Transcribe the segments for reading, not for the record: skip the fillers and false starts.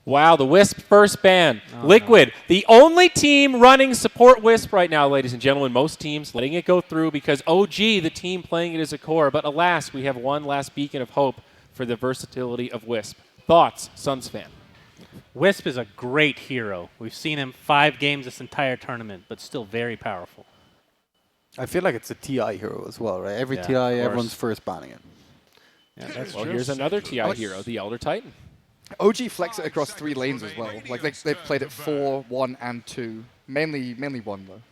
Wow, the Wisp first ban. Oh, Liquid, the only team running support Wisp right now, ladies and gentlemen. Most teams letting it go through because OG, the team playing it as a core. But alas, we have one last beacon of hope for the versatility of Wisp. Thoughts, Suns fan? Wisp is a great hero. We've seen him 5 games this entire tournament, but still very powerful. I feel like it's a TI hero as well, right? Every Yeah, TI, of course. everyone's first banning it. Yeah, that's Well, true. here's another TI hero, the Elder Titan. OG flex it across 3 lanes as well. Like they've played it 4, 1, and 2. Mainly 1 though.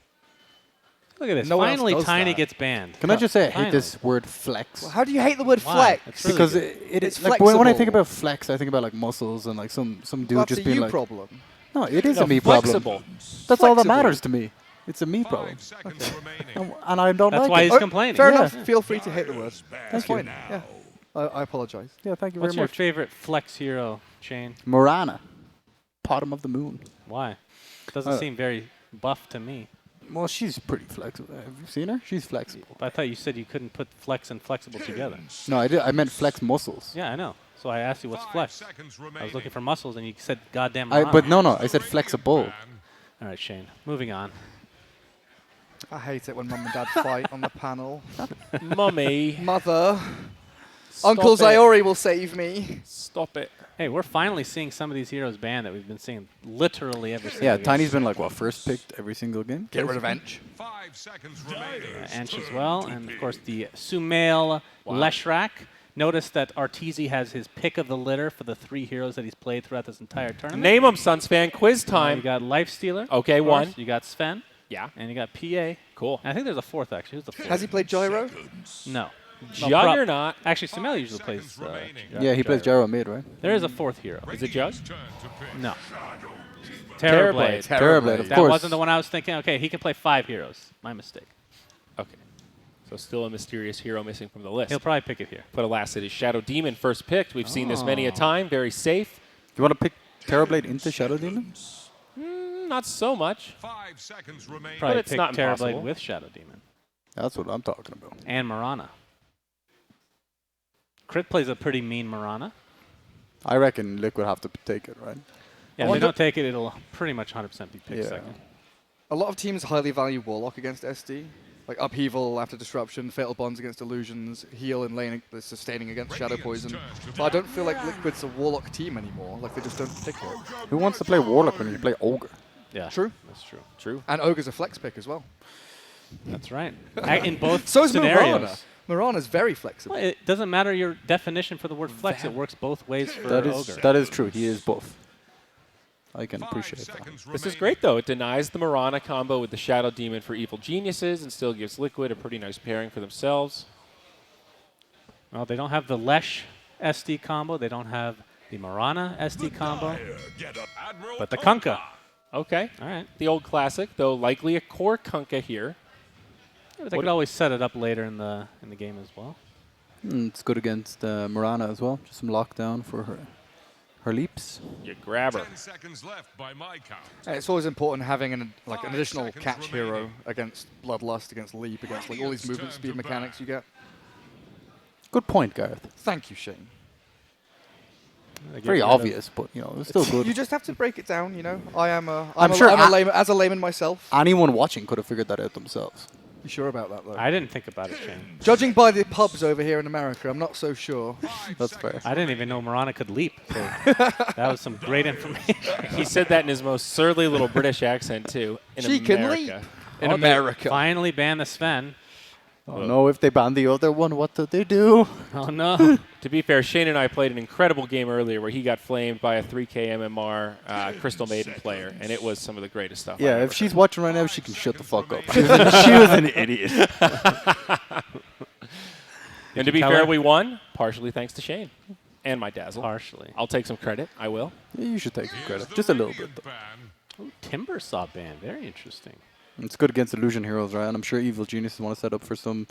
Look at this. No one else Finally, does Tiny that. gets banned. Can I just say I hate Finally. this word flex? Well, how do you hate the word Why? flex? It's really Because good. it It's is like when I think flexible. about flex, I think about like muscles and like some dude That's just a being you like, problem. no, it is No, a me flexible. problem. That's all that Flexible. matters to me. It's a me problem, 5 seconds remaining. and I don't That's like why it. he's complaining. Fair Yeah. enough. Feel free to hate the word. That's you. fine. Yeah. I apologize. Yeah, thank you What's very your much. favorite flex hero, Shane? Morana, bottom of the moon. Why? Doesn't seem very buff to me. Well, she's pretty flexible. Have you seen her? She's flexible. But I thought you said you couldn't put flex and flexible together. No, I did. I meant flex muscles. Yeah, I know. So I asked you what's 5 flex. seconds I remaining. was looking for muscles, and you said goddamn. But no, I said flexible. All right, Shane. Moving on. I hate it when mum and dad fight on the panel. Mummy. Mother. Stop Uncle it. Zayori will save me. Stop it. Hey, we're finally seeing some of these heroes banned that we've been seeing literally every single Yeah, game. Tiny's been like, what, first picked every single game? Get rid of Ench. 5 seconds remaining. Anch as well, and of course the Sumail Leshrak. Notice that Arteezy has his pick of the litter for the 3 heroes that he's played throughout this entire tournament. Name them, Suns fan. Quiz You time. got Lifestealer. Okay, of course. one. You got Sven, Yeah. and you got PA. Cool. And I think there's a 4th actually. Who's the 4th? Has he played Gyro? No. Juggernaut. Actually, Sumail usually plays. Seconds remaining. Yeah, he plays Gyro mid, right? There is a 4th hero. Is it Jug? Turn to pick. No. Terrorblade. Terrorblade. Terrorblade, of That course. wasn't the one I was thinking. Okay, he can play 5 heroes. My mistake. Okay. So still a mysterious hero missing from the list. He'll probably pick it here. But alas, it is Shadow Demon first picked. We've seen this many a time. Very safe. You want to pick Terrorblade into Shadow Demon? Not so much. 5 seconds remaining. Probably it's pick not Terrorblade impossible. with Shadow Demon. That's what I'm talking about. And Marana. Crit plays a pretty mean Marana. I reckon Liquid have to take it, right? Yeah, if they don't take it, it'll pretty much 100% be picked Yeah. second. A lot of teams highly value Warlock against SD. Like Upheaval after Disruption, Fatal Bonds against Illusions, Heal and Lane Sustaining against Shadow Poison. But I don't feel like Liquid's a Warlock team anymore. Like they just don't pick it. Who wants to play Warlock when you play Ogre? Yeah, True. that's true. True. And Ogre's a flex pick as well. That's right. In both So is scenarios. Mirana. Mirana's very flexible. Well, it doesn't matter your definition for the word flex. It works both ways for Ogre. That is true. He is both. I can 5 appreciate that. seconds This is remaining. great, though. It denies the Marana combo with the Shadow Demon for Evil Geniuses and still gives Liquid a pretty nice pairing for themselves. Well, they don't have the Lesh SD combo. They don't have the Marana SD combo. Admiral But the Kunkka. Okay. All right. The old classic, though likely a core Kunkka here. Yeah, but they could always set it up later in the game as well. It's good against Morana as well. Just some lockdown for her leaps. You grab her. 10 seconds left by my count. And it's always important having an additional 5 seconds catch hero remaining. against Bloodlust, against Leap, against like all these movement Turn speed to mechanics you get. Good point, Gareth. Thank you, Shane. They get Very rid of- obvious, but you know, it's still good. You just have to break it down, you know. I'm sure a layman, as a layman myself. Anyone watching could have figured that out themselves. You sure about that though? I didn't think about it, Shane. Judging by the pubs over here in America, I'm not so sure. That's fair. I didn't even know Marana could leap. So that was some great information. He said that in his most surly little British accent, too. In She can America. leap. In Oh, they America. Finally banned the Sven. Oh no, if they ban the other one, what did they do? Oh, no. To be fair, Shane and I played an incredible game earlier where he got flamed by a 3K MMR Crystal Maiden player, and it was some of the greatest stuff. Yeah, I've if ever she's watching right now, she can shut the fuck up. She was an idiot. And to be tell fair, her? we won, partially thanks to Shane and my Dazzle. Partially. I'll take some credit. I will. Yeah, you should take some credit. Just a little bit, though. Ooh, Timber saw ban. Very interesting. It's good against illusion heroes, right? And I'm sure Evil Geniuses want to set up for some,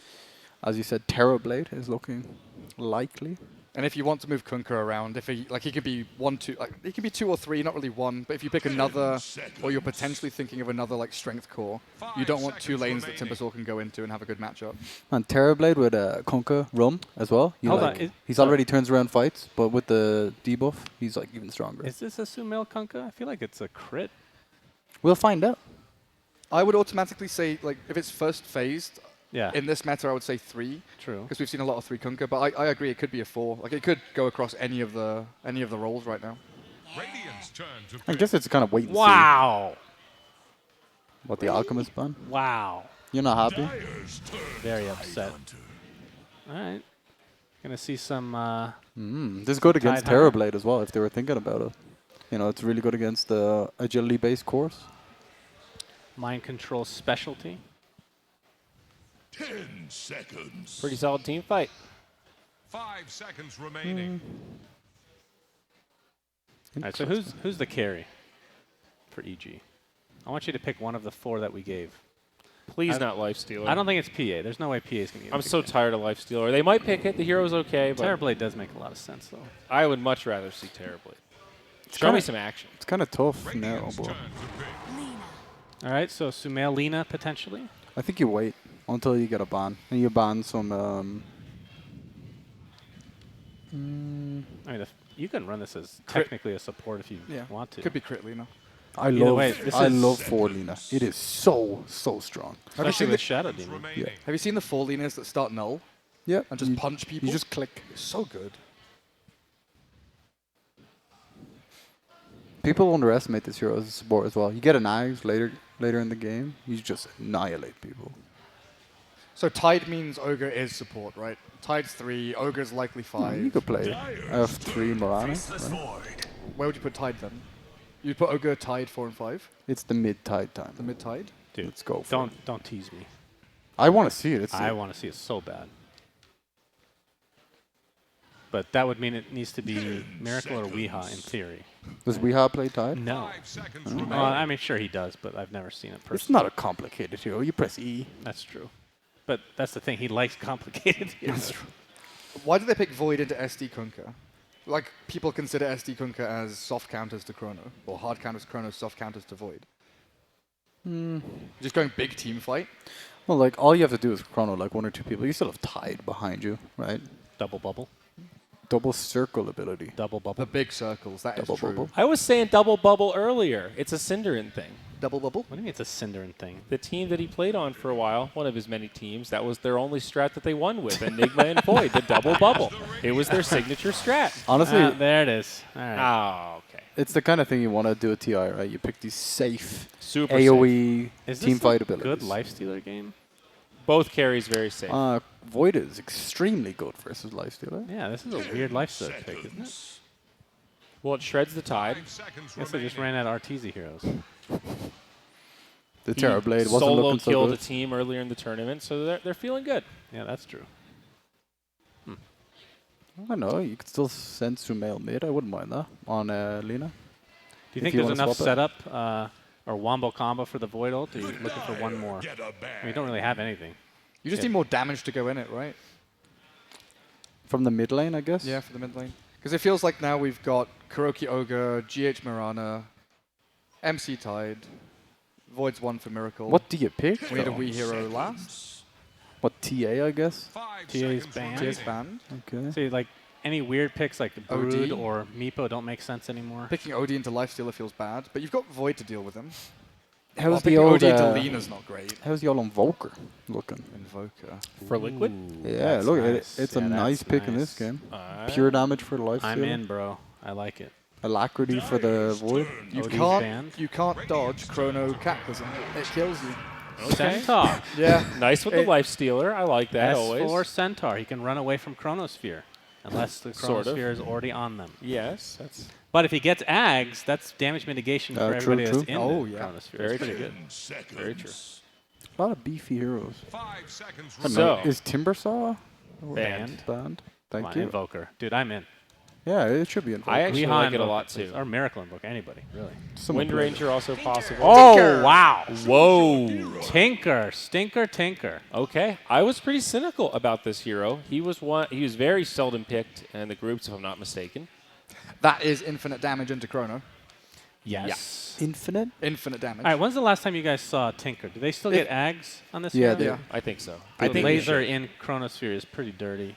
as you said, Terrorblade is looking likely. And if you want to move Kunkka around, if he could be 1, 2, like he could be 2 or 3, not really 1. But if you pick another, or you're potentially thinking of another like strength core, you don't want 2 lanes that Timbersaw can go into and have a good matchup. And Terrorblade with Kunkka Rum as well. Hold on, He's already turns around fights, but with the debuff, he's like even stronger. Is this a Sumail Kunkka? I feel like it's a crit. We'll find out. I would automatically say like if it's first phased. Yeah. In this meta, I would say 3. True. Because we've seen a lot of 3 Kunkka, but I agree it could be a 4. Like it could go across any of the roles right now. Radiant's turn to I pick. guess it's kind of wait and Wow. see what the Alchemist ban. Wow. You're not happy? Dyer's turn. Very upset. All right. Gonna see some. This is good against Tide Hunter. Terrorblade as well, if they were thinking about it. You know, it's really good against the agility-based cores. Mind control specialty. 10 seconds. Pretty solid team fight. 5 seconds remaining. All right. So who's the carry for EG? I want you to pick one of the 4 that we gave. Please not Lifestealer. I don't think it's PA. There's no way PA is gonna get. I'm so tired of Lifestealer. They might pick it. The hero's okay, but Terrorblade does make a lot of sense though. I would much rather see Terrorblade. Show me some action. It's kind of tough now, Radiant's but turn to pick. All right. So Sumail Lina potentially. I think you wait until you get a ban. And you ban some... I mean, you can run this as technically a support if you want to. Could be crit Lina. I Either love way, this I is- love 4 Lina. It is so strong. Have you Especially seen with the, Shadow Demon. Remaining. have you seen the 4 Linas that start null Yeah. and just punch people? You just click. It's so good. People underestimate this hero as a support as well. You get an Axe later in the game, you just annihilate people. So Tide means Ogre is support, right? Tide's 3, Ogre's likely 5. You could play F3 Morana. Right? Where would you put Tide then? You'd put Ogre, Tide 4 and 5? It's the mid-tide time. The mid Tide? Dude, Let's go for it. don't tease me. I want to see it. I want to see it so bad. But that would mean it needs to be Miracle or Weeha in theory. Does Weeha play Tide? No. 5 seconds remaining. Well, I mean, sure he does, but I've never seen it personally. It's not a complicated hero. You press E. That's true. But that's the thing. He likes complicated heroes. Why did they pick Void into SD Kunkka? Like, people consider SD Kunkka as soft counters to Chrono, or hard counters to Chrono, soft counters to Void. Just going big team fight. Well, like, all you have to do is Chrono, like, 1 or 2 people. You still have Tide behind you, right? Double bubble. Double circle ability. Double bubble. The big circles, that is Double true. bubble. I was saying double bubble earlier. It's a Cinderin thing. Double bubble? What do you mean it's a Cinderin thing? The team that he played on for a while, one of his many teams, that was their only strat that they won with, Enigma and Void, the double bubble. It was their signature strat. Honestly, There it is. All right. Oh, okay. it's the kind of thing you want to do at TI, right? You pick these safe Super AoE Is team this fight a abilities. good Lifestealer game? Both carries very safe. Void is extremely good versus Lifestealer. Yeah, this is a weird Lifestealer pick, isn't it? Well, it shreds the tide. 5 seconds I guess I just remaining. ran out Arteezy heroes. The He Terrorblade wasn't solo looking so killed good. a team earlier in the tournament, so they're feeling good. Yeah, that's true. I don't know. You could still send Sumail mid. I wouldn't mind that on Lina. Do you If think you there's wanna enough swap it. setup or wombo combo for the Void ult? Or are you looking for one more? Get a I bag. mean, you don't really have anything. You just Yeah. need more damage to go in it, right? From the mid lane, I guess. Yeah, for the mid lane. Because it feels like now we've got Kuroki Ogre, GH Mirana, MC Tide, Void's 1 for Miracle. What do you pick? We need a though? Wii Hero last. What, TA, I guess? 5 TA's seconds banned. remaining. TS banned. Okay. See, like any weird picks like Brood OD? or Meepo don't make sense anymore. Picking OD into Lifestealer feels bad, but you've got Void to deal with him. How's Well, the picking old, OD into Lina's not great. how's the old Invoker looking? Invoker. For liquid? Yeah, That's look, nice. it's Yeah, a that's nice pick in this nice. game. Alright. Pure damage for the life I'm stealer. in, bro. I like it. Alacrity for the Void. OD's You can't dodge Chrono Cataclysm. It kills you. Centaur. Yeah. Nice with the life stealer. I like that always. S4 Centaur. He can run away from Chronosphere. Unless the Sort of. Chronosphere is already on them. Yes, that's But if he gets Ags, that's damage mitigation for True, everybody that's true. in Oh, the yeah. Chronosphere. very It's pretty true. good. Very true. A lot of beefy heroes. 5 seconds I don't remaining. know, So- is Timbersaw banned. banned? Come Thank on, you. Invoker. Dude, I'm in. Yeah, it should be invoke. I actually Weeha like it a invoke, lot please. too. Or Miracle Invoke, anybody, really. Someone Wind play Ranger also possible. Oh, wow. Whoa. Tinker. Stinker, Tinker. Okay, I was pretty cynical about this hero. He was very seldom picked in the groups, if I'm not mistaken. That is infinite damage into Chrono. Yes. Infinite? Infinite damage. All right, when's the last time you guys saw Tinker? Do they still If- get Ags on this Yeah, hero? they- Yeah. I think so. The I think laser it should. in Chronosphere is pretty dirty.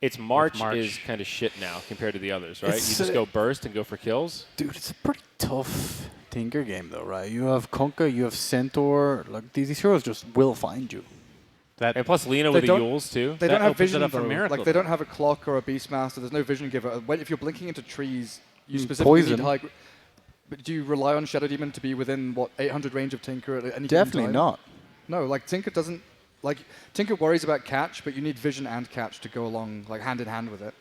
Its March March. is kind of shit now compared to the others, right? It's, You just go burst and go for kills. Dude, it's a pretty tough Tinker game, though, right? You have Kunkka, you have Centaur. Like, these heroes just will find you. That And plus Lena They with the don't- Yules, too. They That don't have opens it vision up for though. Miracle, Like they don't though. have a clock or a Beastmaster. There's no vision giver. If you're blinking into trees, you specifically Poison. need high. But do you rely on Shadow Demon to be within what 800 range of Tinker at any given Definitely time? not. No, like Tinker doesn't. Like Tinker worries about catch, but you need vision and catch to go along like hand in hand with it.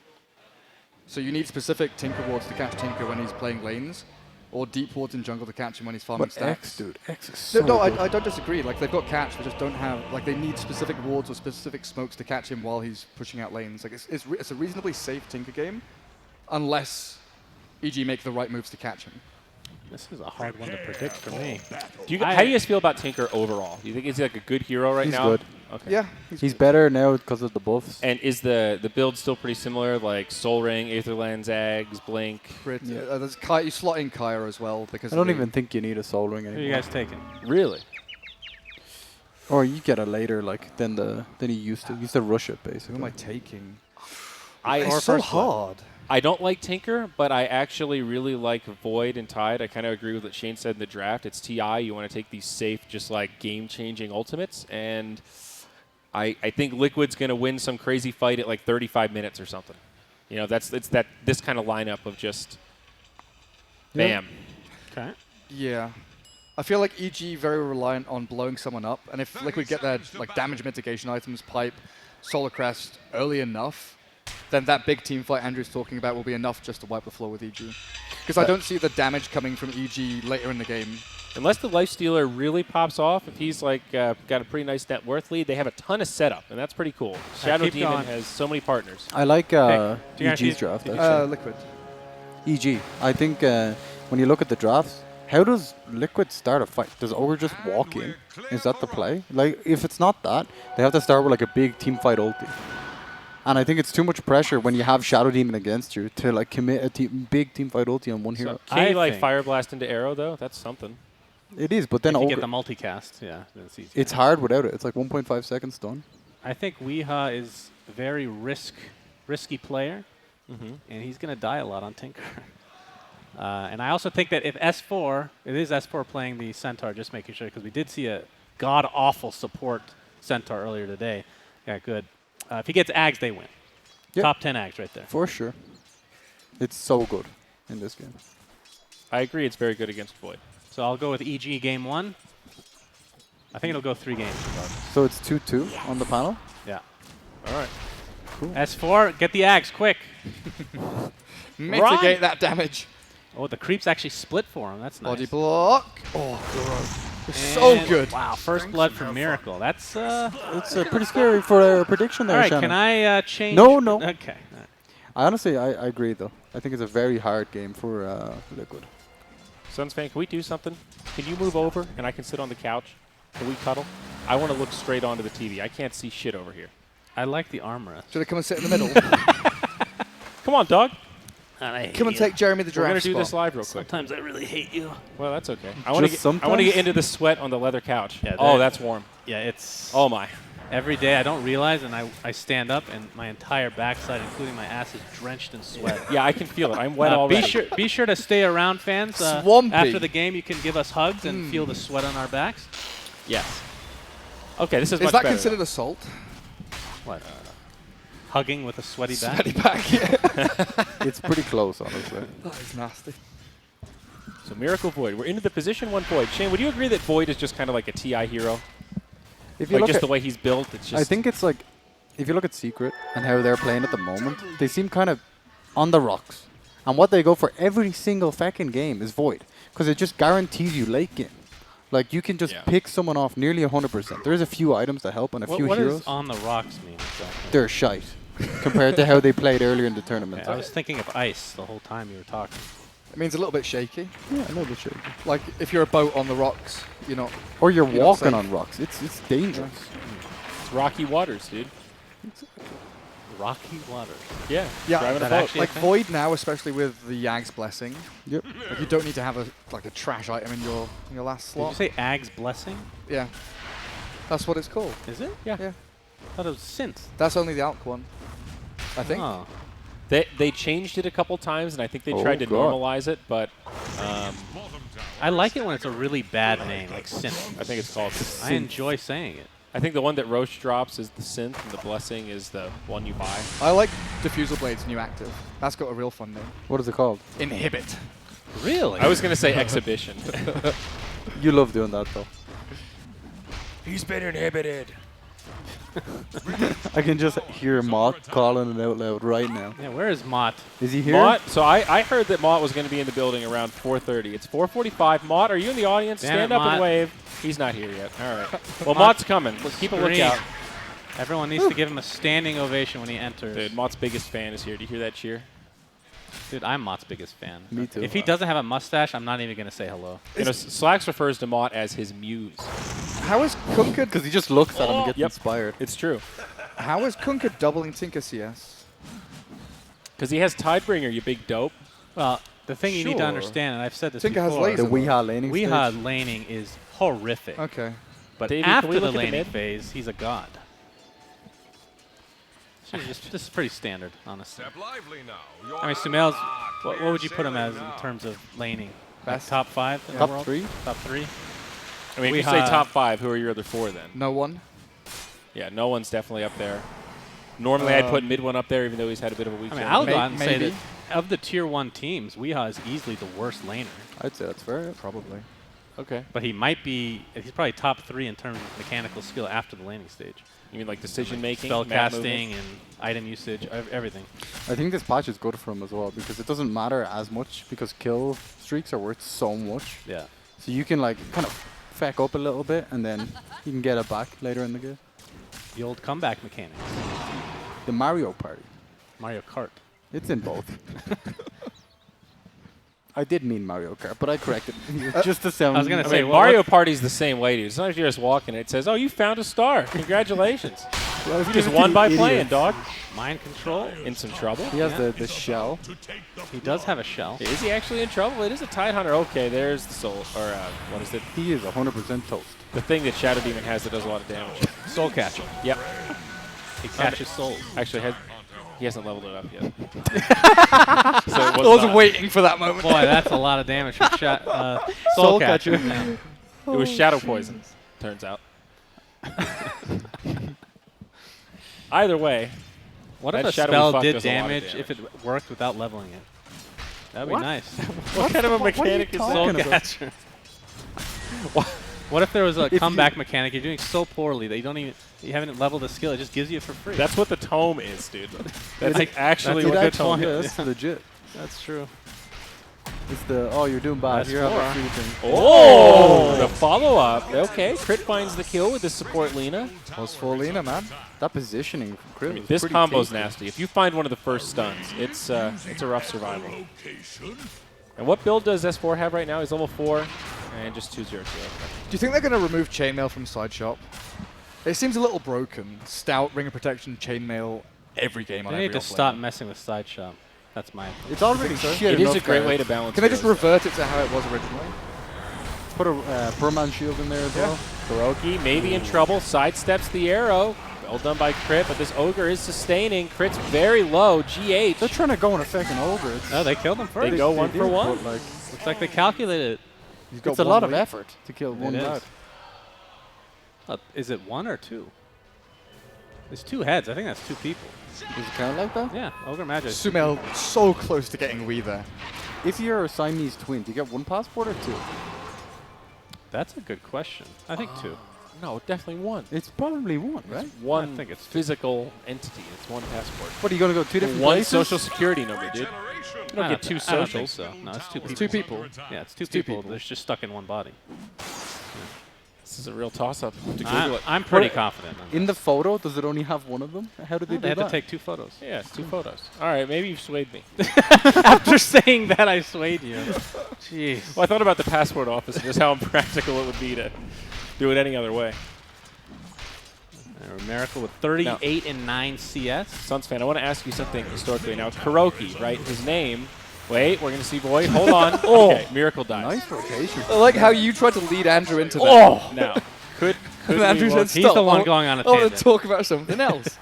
So you need specific Tinker wards to catch Tinker when he's playing lanes, or deep wards in jungle to catch him when he's farming But stacks. X, dude, X is so No, good. I don't disagree. Like they've got catch, they just don't have like they need specific wards or specific smokes to catch him while he's pushing out lanes. Like it's a reasonably safe Tinker game, unless EG make the right moves to catch him. This is a hard one to predict for me. How do you guys feel about Tinker overall? Do you think he's like a good hero right He's now? good. Okay. Yeah, He's better now because of the buffs. And is the build still pretty similar, like Soul Ring, Aetherland, Zags, Blink? crit. Yeah. There's Kai, you slot in Kaya as well because I don't even think you need a Soul Ring Who are anymore. you guys taking? Really? Or you get it later, like than you used to. You used to rush it, Who basically. am I taking? Or It's so first blood. hard. I don't like Tinker, but I actually really like Void and Tide. I kind of agree with what Shane said in the draft. It's TI. You want to take these safe, just like game-changing ultimates. And I think Liquid's going to win some crazy fight at like 35 minutes or something. You know, this kind of lineup of just bam. Okay. Yeah. I feel like EG very reliant on blowing someone up, and if Liquid get their like damage mitigation items, pipe, Solar Crest early enough, then that big team fight Andrew's talking about will be enough just to wipe the floor with EG. Because I don't see the damage coming from EG later in the game. Unless the Lifestealer really pops off, if he's like got a pretty nice net worth lead, they have a ton of setup, and that's pretty cool. Shadow keep Demon going. has so many partners. I like Do you guys EG's see- draft, did you actually. Liquid. EG. I think when you look at the drafts, how does Liquid start a fight? Does Ogre just walk in? Is that the play? Like, if it's not that, they have to start with like a big team fight ulti. And I think it's too much pressure when you have Shadow Demon against you to like commit a big team fight ulti on one hero. So can you I like think- Fire Blast into Arrow though? That's something. It is, but then If you Ogre, get the multicast, yeah, then it's easy. it's hard without it. It's like 1.5 seconds done. I think Weeha is a very risky player, and he's going to die a lot on Tinker. And I also think that if S4, it is S4 playing the Centaur, just making sure, because we did see a god-awful support Centaur earlier today. Yeah, good. If he gets Ags, they win. Yep. Top 10 Ags right there. For sure. It's so good in this game. I agree. It's very good against Void. So I'll go with EG game 1. I think it'll go 3 games regardless. So it's 2-2 on the panel. Yeah. All right. S4, get the Ags, quick. Mitigate that damage. Oh, the creeps actually split for him. That's nice. Body block. Oh, God. It's so And- good. Wow, first blood for Miracle. That's It's pretty scary for a prediction there, all right. Shannon. Can I change? No, no. Okay. All right. I honestly, I agree, though. I think it's a very hard game for Liquid. Suns fan, can we do something? Can you move over and I can sit on the couch? Can we cuddle? I want to look straight onto the TV. I can't see shit over here. I like the armor. Should I come and sit in the middle? Come on, dog. Come and take Jeremy the We're gonna giraffe do this spot. live real quick. Sometimes I really hate you. Well, that's okay. I want to Just get. I want to get sometimes? into the sweat on the leather couch. Yeah, oh, that- that's warm. Yeah, it's Oh my. every day. I don't realize, and I stand up, and my entire backside, including my ass, is drenched in sweat. Yeah, I can feel it. I'm wet already. Be sure to stay around, fans. Swampy. After the game, you can give us hugs and feel the sweat on our backs. Yes. Okay, this is Is much that better. considered assault? What? Hugging with a sweaty back. Sweaty back, yeah. It's pretty close, honestly. That is nasty. So Miracle Void. We're into the position 1 Void. Shane, would you agree that Void is just kind of like a TI hero? If you Like look just at, the way he's built, it's just. I think it's like, if you look at Secret and how they're playing at the moment, they seem kind of on the rocks. And what they go for every single fucking game is Void. Because it just guarantees you late game. Like, you can just Yeah. pick someone off nearly 100%. There's a few items that help and a few What heroes. does on the rocks mean exactly? They're shite. compared to how they played earlier in the tournament. I was thinking of ice the whole time you were talking. It means a little bit shaky. Yeah, a little bit shaky. Like if you're a boat on the rocks, you're not. Or you're You're not walking safe. on rocks. It's dangerous. It's rocky waters, dude. Rocky waters. Yeah. Yeah, driving a that boat. actually- like Void now, especially with the Yag's Blessing. Yep. Like you don't need to have a trash item in your last Did you slot. say Ag's Blessing? Yeah, that's what it's called. Is it? Yeah. Yeah, I thought it was Synth. that's only the Alk one, I think. Oh. They changed it a couple times, and I think they Oh, tried to God. normalize it, but I like it when it's a really bad name, like Synth. I think it's called. I enjoy saying it. I think the one that Roche drops is the synth, and the blessing is the one you buy. I like Diffusal Blade's new active. That's got a real fun name. What is it called? Inhibit. Really? I was gonna say exhibition. You love doing that though. He's been inhibited. I can just hear Mott calling it out loud right now. Yeah, where is Mott? Is he here? Mott. So I heard that Mott was going to be in the building around 4:30. It's 4:45. Mott, are you in the audience? Damn Stand it, up Mott. and wave. He's not here yet. All right. Well, Mott's coming. Let's keep a Scream. lookout. Everyone needs to give him a standing ovation when he enters. Dude, Mott's biggest fan is here. Do you hear that cheer? Dude, I'm Mott's biggest fan. Me too. If he doesn't have a mustache, I'm not even going to say hello. You know, Slacks refers to Mott as his muse. How is Kunkka? Because he just looks at him and gets Yep. inspired. It's true. How is Kunkka doubling Tinker CS? Because he has Tidebringer, you big dope. Well, the thing you need to Sure. understand, and I've said this Tinker has before, laser. The Weehaw laning Weehaw stage. laning is horrific. Okay. But Davey, can we after the look at the laning mid? phase, he's a god. This is pretty standard, honestly. Step lively now. I mean, Sumail's, what would you put him as in terms of laning? Like Best. top 5 in the Top world? 3? Top 3? I mean, if you Weehaw- say top 5, who are your other 4 then? No one. Yeah, no one's definitely up there. Normally, I'd put mid one up there, even though he's had a bit of a week. I mean, game. I'll go out and say Maybe. that of the tier 1 teams, Weehaw is easily the worst laner. I'd say that's fair. Probably. Okay. But he might be, he's probably top 3 in terms of mechanical skill after the laning stage. You mean like decision making, Spell map casting movement? and item usage, everything. I think this patch is good for him as well because it doesn't matter as much because kill streaks are worth so much. Yeah. So you can like kind of feck up a little bit and then you can get it back later in the game. The old comeback mechanics. The Mario Party. Mario Kart. It's in both. I did mean Mario Kart, but I corrected it. Just to sound. I was gonna I say, mean, what- Mario Party's the same way, dude. Sometimes you're just walking and it says, "Oh, you found a star! Congratulations! You just won by playing, dog." Mind control. In some trouble? He has Yeah. the shell. He does have a shell. Is he actually in trouble? It is a Tide Hunter. Okay, there's the soul, or what is it? He is 100% toast. The thing that Shadow Demon has that does a lot of damage. Soul catcher. Yep. He catches souls. Actually, he hasn't leveled it up yet. So it I was waiting for that moment. Boy, that's a lot of damage from Soul Catcher. Yeah. It was Shadow Poison, turns out. Either way, What That if a shadowy spell fuck did does a lot of damage damage. if it worked without leveling it? That would What? be nice. what kind of a what are you mechanic is talking Soul about? Catcher? What if there was a you- comeback mechanic? You're doing so poorly that you haven't leveled the skill. It just gives you it for free. That's what the tome is, dude. That's Like, actually It what the actually tome is. is. That's legit. That's true. It's the, oh, you're doing bad. That's Here, have four. a free thing. Oh, the follow-up. Okay, Crit finds the kill with the support Lina. Was for Lena, man. That positioning from Krill is This pretty combo's tasty. nasty. If you find one of the first stuns, it's a rough survival. And what build does S4 have right now? He's level 4 and just 2-0-2. Do you think they're going to remove chainmail from side shop? It seems a little broken. Stout, ring of protection, chainmail, every game on They need every to offlane. stop messing with side shop. That's my opinion. It's already shit It is enough a great there. way to balance. Can they just heroes. revert it to how it was originally? Put a Perman shield in there as well. Kuroki maybe in trouble, sidesteps the arrow. Well done by Crit, but this Ogre is sustaining. Crit's very low, They're GH. trying to go on a second ogre. It's, No, they killed him first. They go they one for did, one. but, like, Looks like they calculated it. it's got a lot one of week. effort to kill one is. guy. Is it 1 or 2? There's 2 heads. I think that's 2 people. Does it count like that? Yeah, Ogre Magic. Sumail so close to getting Wii there. If you're a Siamese twin, do you get one passport or 2? That's a good question. I think 2. No, definitely one. It's probably one, right? One I think it's physical entity. It's one passport. What, are you going to go 2 different One places? social security number, dude. You I don't get 2 I don't think socials. so. No, it's 2 people. It's 2 people. Yeah, it's 2 two people. people. They're just stuck in one body. This is a real toss-up. To Google it. I'm pretty confident. In the photo, does it only have one of them? How did they do They had that? to take 2 photos. Yeah, it's 2 photos. All right, maybe you've swayed me. After saying that, I swayed you. Jeez. Well, I thought about the passport office and just how impractical it would be to do it any other way. Miracle with 38 and 9 CS. Suns fan, I want to ask you something historically. Now, Kuroki, right? His name. Wait, we're going to see Void. Hold on. Okay, Miracle dies. Nice rotation. I like how you tried to lead Andrew into that. Oh! Now, could And we Andrew look- said, He's the "Stop, one going on a I want to tangent. talk about something else."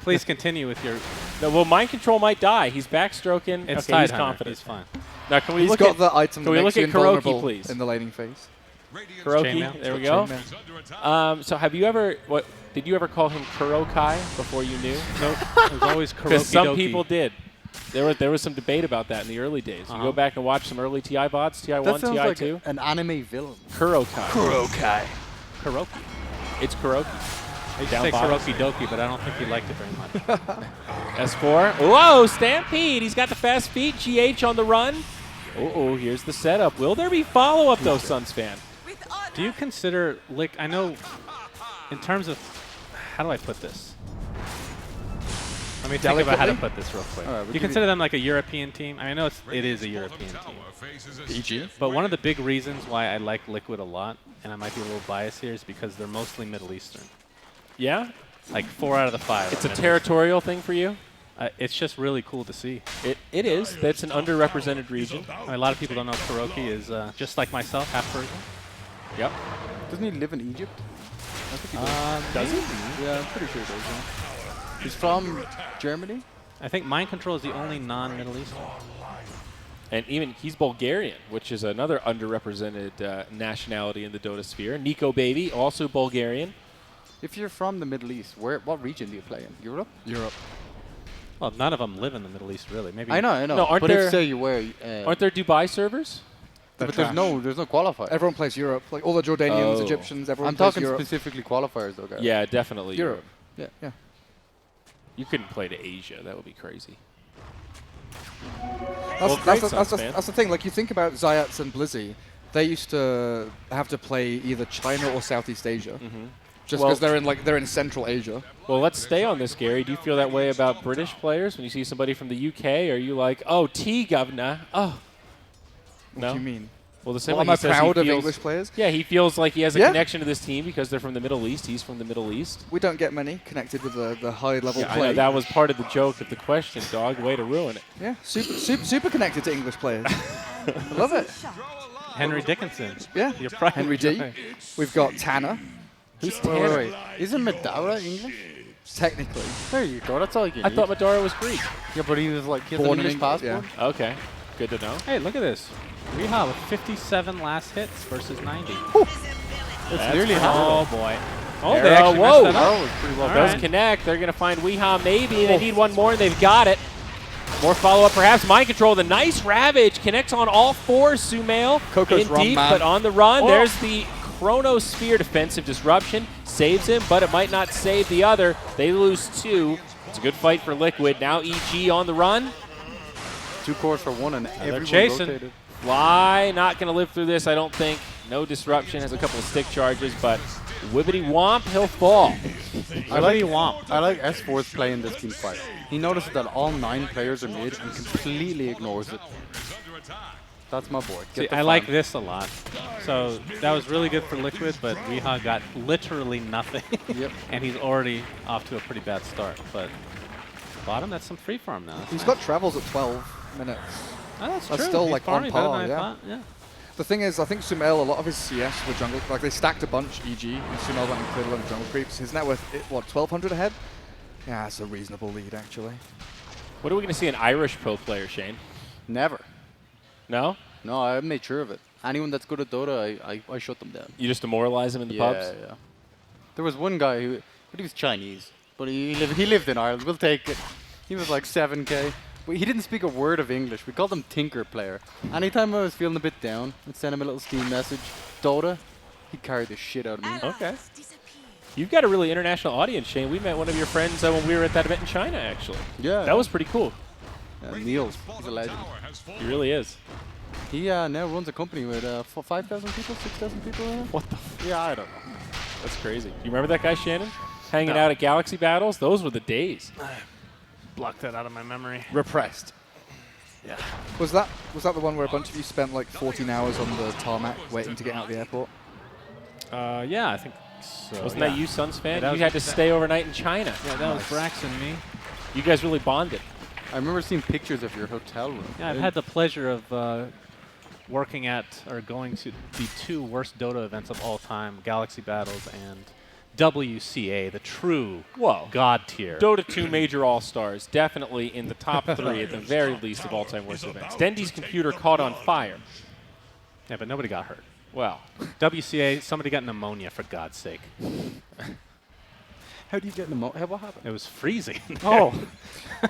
Please continue with your. No, well, Mind Control might die. He's backstroking. It's okay, he's Tidehunter. confident. He's fine. Now, can we He's look got at the item can that we makes look you at Kuroki, invulnerable please? in the laning phase. Radiant's Kuroki? Chainmail. There we go. Chainmail. is under attack. So have you ever did you ever call him Kurokai before you knew? Nope. It was always Because Kuroki some Doki. people did. There was some debate about that in the early days. You Uh-huh. go back and watch some early TI VODs, TI1, That sounds like TI2. an anime villain. Kurokai. Kurokai. Kuroki. It's Kuroki. I used to Down say bottom. Kuroki Doki, but I don't think he liked it very much. S4. Whoa, Stampede. He's got the fast feet. GH on the run. Oh, here's the setup. Will there be follow-up, though, Suns fan? Do you consider Lick? I know, in terms of, how do I put this? Let me think about how to put this real quick. All right, we'll Do you give you- consider them like a European team? I mean, I know it is a European team. PG. But one of the big reasons why I like Liquid a lot, and I might be a little biased here, is because they're mostly Middle Eastern. Yeah? Like 4 out of the 5. It's are a Middle territorial thing for you? Eastern. It's just really cool to see. It is. That's an underrepresented region. I mean, a lot of people don't know Kuroki is just like myself, half Persian. Yep. Doesn't he live in Egypt? I think he Does does. he? Yeah, I'm pretty sure he does. Yeah. He's from Germany. I think Mind Control is the only non-Middle Eastern. And even he's Bulgarian, which is another underrepresented nationality in the Dota sphere. Nico Baby, also Bulgarian. If you're from the Middle East, what region do you play in? Europe? Europe. Well, none of them live in the Middle East, really. Maybe I know. No, aren't but there- if say you were, Aren't there Dubai servers? but there's no qualifier. Everyone plays Europe. Like all the Jordanians, Oh. Egyptians, everyone I'm plays talking Europe. specifically qualifiers, though, guys. Yeah, definitely Europe. Europe. Yeah. You couldn't play to Asia. That would be crazy. That's the thing. Like you think about Zayats and Blizzy, they used to have to play either China or Southeast Asia, just Well- because they're in Central Asia. Well, let's stay on this, Gary. Do you feel that way about British players when you see somebody from the UK? Are you like, oh, governor? Oh. What No? do you mean? Well, the same Well, way am I he says he proud of feels- English players? Yeah, he feels like he has a Yeah. connection to this team because they're from the Middle East. He's from the Middle East. We don't get many connected with the high level Yeah, I play. know that was part of the joke of the question, dog. Way to ruin it. Yeah, super connected to English players. I love it. Henry Dickinson. Yeah, Your pride. Henry D. We've got Tanner, Who's Wait, Tanner? wait. Isn't Madara English? technically. There you go. That's all you I need. thought Madara was Greek. Yeah, but he was like, he has Born an in English England, passport. Okay, good to know. Hey, look at this. Riha with 57 last hits versus 90. It's nearly half. Oh, boy. Oh, Arrow, they actually whoa. messed that up. That was pretty well All done. Those right. connect. They're going to find Weehaw maybe. They need one more, and they've got it. More follow-up, perhaps. Mind Control, the nice Ravage connects on all 4. Sumail Coco's in run, deep, man. but on the run. Oh. There's the Chronosphere defensive disruption. Saves him, but it might not save the other. They lose 2. It's a good fight for Liquid. Now EG on the run. 2 cores for 1 and everyone chasing. rotated. Fly, not going to live through this, I don't think. No disruption, has a couple of stick charges, but Wibbity Womp, he'll fall. I like Womp. I like S4's play in this team fight. He notices that all 9 players are mid and completely ignores it. That's my boy. See, Get the I like fan. this a lot. So that was really good for Liquid, but Riha got literally nothing. Yep. And he's already off to a pretty bad start. But bottom, that's some free farm now. He's got travels at 12 minutes. Oh, that's That's true. still, He's like, on farming better par, than I yeah. thought. Yeah. The thing is, I think Sumail, a lot of his CS were jungle. Like they stacked a bunch, EG, and Sumail went and cleared a lot of jungle creeps. His net worth, 1,200 ahead? Yeah, that's a reasonable lead, actually. What are we going to see an Irish pro player, Shane? Never. No? No, I made sure of it. Anyone that's good at Dota, I shut them down. You just demoralize him in the Yeah, pubs? yeah. There was one guy who, but he was Chinese, but he lived in Ireland. We'll take it. He was like 7K, but he didn't speak a word of English. We called him Tinker Player. Anytime I was feeling a bit down, I'd send him a little Steam message. Dota, he carried the shit out of me. Okay. You've got a really international audience, Shane. We met one of your friends when we were at that event in China, actually. Yeah. That was pretty cool. Niels. He's a legend. He really is. He now runs a company with 5,000 people, 6,000 people. What the Yeah, I don't know. That's crazy. You remember that guy, Shannon? Hanging No. out at Galaxy Battles? Those were the days. Block that out of my memory. Repressed. Yeah. Was that the one where a bunch of you spent like 14 hours on the tarmac waiting to get out of the airport? Yeah, I think so. Wasn't yeah. that you, Suns fan? Yeah, that You was had to that- stay overnight in China. Yeah, that was Brax and me. You guys really bonded. I remember seeing pictures of your hotel room. Yeah, I've had the pleasure of working at or going to the 2 worst Dota events of all time, Galaxy Battles and WCA, the true Whoa. god tier. Dota 2 major all-stars, definitely in the top 3 at the very least of all-time worst events. Dendy's computer caught on fire. Yeah, but nobody got hurt. Well, WCA, somebody got pneumonia, for God's sake. How do you get pneumonia? What happened? It was freezing. Oh.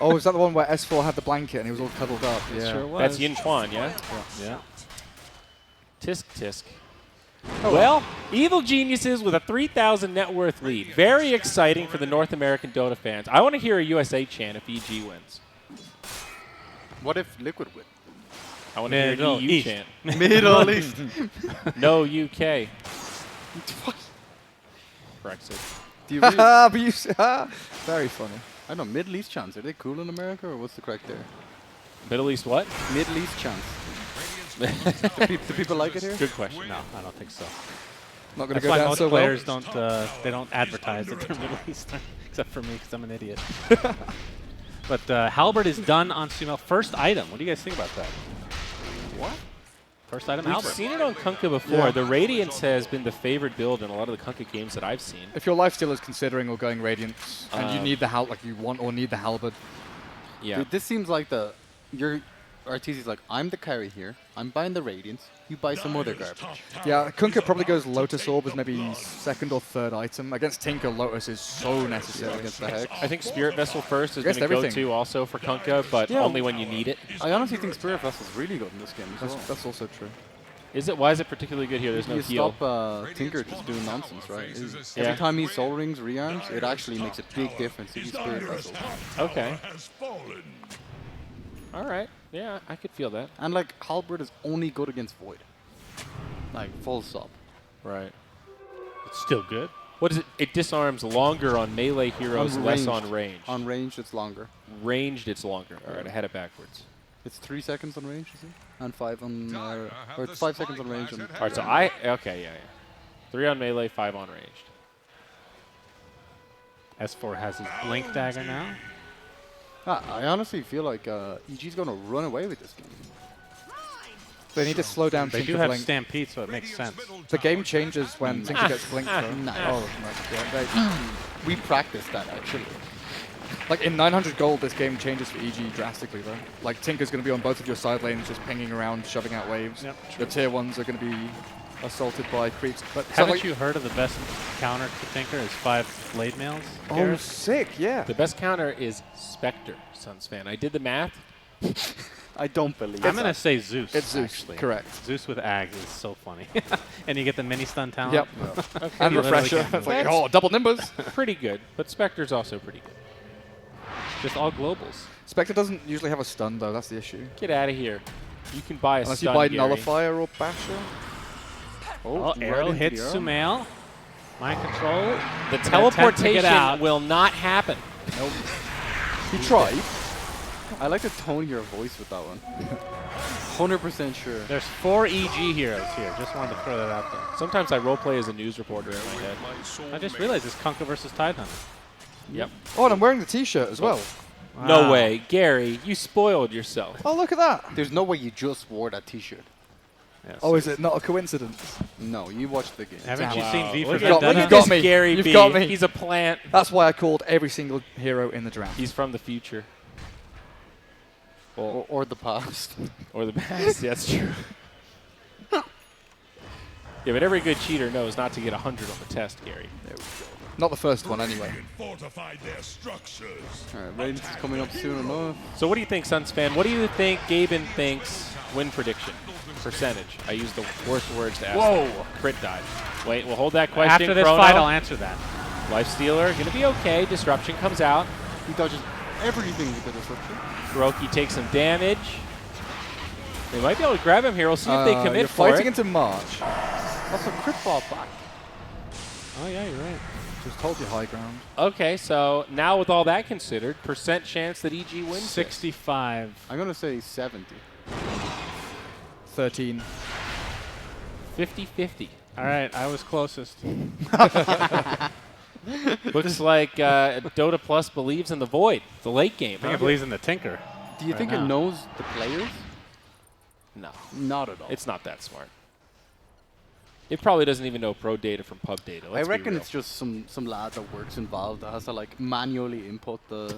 Oh, is that the one where S4 had the blanket and he was all cuddled up? Yeah. Sure was. that's Yin Chuan, yeah? Yeah. Tisk tisk. Well, Evil Geniuses with a 3,000 net worth lead. Very exciting for the North American Dota fans. I want to hear a USA chant if EG wins. What if Liquid win? I want to hear Middle an EU East. chant. Middle East. No UK. Brexit. Do you really? But you very funny. I don't know. Middle East chants. Are they cool in America, or what's the correct there? Middle East what? Middle East chants. do people like it here? Good question. No, I don't think so. Not going to That's go why down most so well. players don't they don't advertise that they're Middle Eastern, except for me because I'm an idiot. But Halberd is done on Sumo. First item. What do you guys think about that? What? First item, We've Halberd. seen it on Kunkka before. Yeah. The Radiance has been the favored build in a lot of the Kunkka games that I've seen. If your lifesteal is considering or going Radiance, and you need the you want or need the halberd, Yeah. Dude, this seems like your RTZ's like, I'm the carry here. I'm buying the Radiance. You buy some other garbage. yeah, Kunkka probably goes Lotus Orb as maybe second or third item. Against Tinker, Lotus is so necessary. Against the Hex. I think Spirit Vessel first is Against going to go everything. to also for Kunkka, but Yeah. only when you need it. I honestly think Spirit Vessel's really good in this game as well. That's also true. Is it? Why is it particularly good here? There's no You heal. stop Tinker just doing nonsense, right? Yeah. Every time he Soul Rings rearms, it actually makes a big difference if you Spirit Vessel. Okay. Has fallen. All right. Yeah, I could feel that. And like, Halberd is only good against Void. Like, full stop. Right. It's still good. What is it? It disarms longer on melee heroes, less ranged. on range. On range, it's longer. Ranged, it's longer. All right, I had it backwards. It's 3 seconds on range, is it? And 5 on, Tyra have or the it's 5 seconds on spyglass range. And at All right, so okay, yeah. 3 on melee, 5 on ranged. S4 has his Blink Dagger now. I honestly feel like EG's going to run away with this game. They need to slow down They Tinker do have Blink. Stampede, so it makes sense. The game changes when Tinker gets blinked. though. Nice. Oh my god. We practiced that, actually. Like in 900 gold, this game changes for EG drastically though. Like Tinker's going to be on both of your side lanes, just pinging around, shoving out waves. Yep, The tier ones are going to be assaulted by creeps. But so Haven't like, you heard of the best counter to Tinker is 5 Blade Mails? Oh, Garrett? sick! Yeah. The best counter is Spectre, Suns fan. I did the math. I don't believe I'm going to say Zeus. It's Zeus. Actually. Correct. Zeus with Ags is so funny. And you get the mini stun talent. Yep. And You literally refresher. can't do It's like, it. oh, double nimbers. Pretty good, but Spectre's also pretty good. Just all globals. Spectre doesn't usually have a stun though. That's the issue. Get out of here. You can buy a Unless you stun, buy Gary. Nullifier or Basher. Oh, right arrow into hits the arrow. Sumail. Mind control. The Gonna attempt to get teleportation out. will not happen. He tried. I like the tone of your voice with that one. 100% sure. There's 4 EG heroes here. Just wanted to throw that out there. Sometimes I roleplay as a news reporter in my head. I just realized it's Kunkka versus Tidehunter. Yep. Oh, and I'm wearing the T-shirt as well. No Wow. way. Gary, you spoiled yourself. Oh, look at that. There's no way you just wore that T-shirt. Yeah, Oh, so- is it not a coincidence? No, you watched the game. Haven't you Wow. seen V for Look You've at, look You've at got this me. Gary You've B. got me. He's a plant. That's why I called every single hero in the draft. He's from the future. Well, Or the past. or the past. That's true. Yeah, but every good cheater knows not to get 100 on the test, Gary. Not the first one, anyway. Fortified their structures. Alright, Radiance is coming up soon enough. So what do you think, Suns fan? What do you think Gaben thinks win prediction? Percentage. I used the worst words to ask. Whoa. Crit dive. Wait, we'll hold that question. After this Chrono. fight, I'll answer that. Lifestealer, going to be okay. Disruption comes out. He dodges everything with the disruption. Kuroki takes some damage. They might be able to grab him here. We'll see if they commit You're for fighting it. into March. That's a crit ball back. Oh, yeah, you're right. Just hold your high ground. Okay, so now with all that considered, percent chance that EG wins this. 65. I'm going to say 70. 13. 50-50. All right, I was closest. Looks like Dota Plus believes in the void, the late game. I think it believes in the Tinker. Do you right think now. it knows the players? No, Not at all. it's not that smart. It probably doesn't even know pro data from pub data. I Let's be reckon real. it's just some lad that works involved that has to like manually input the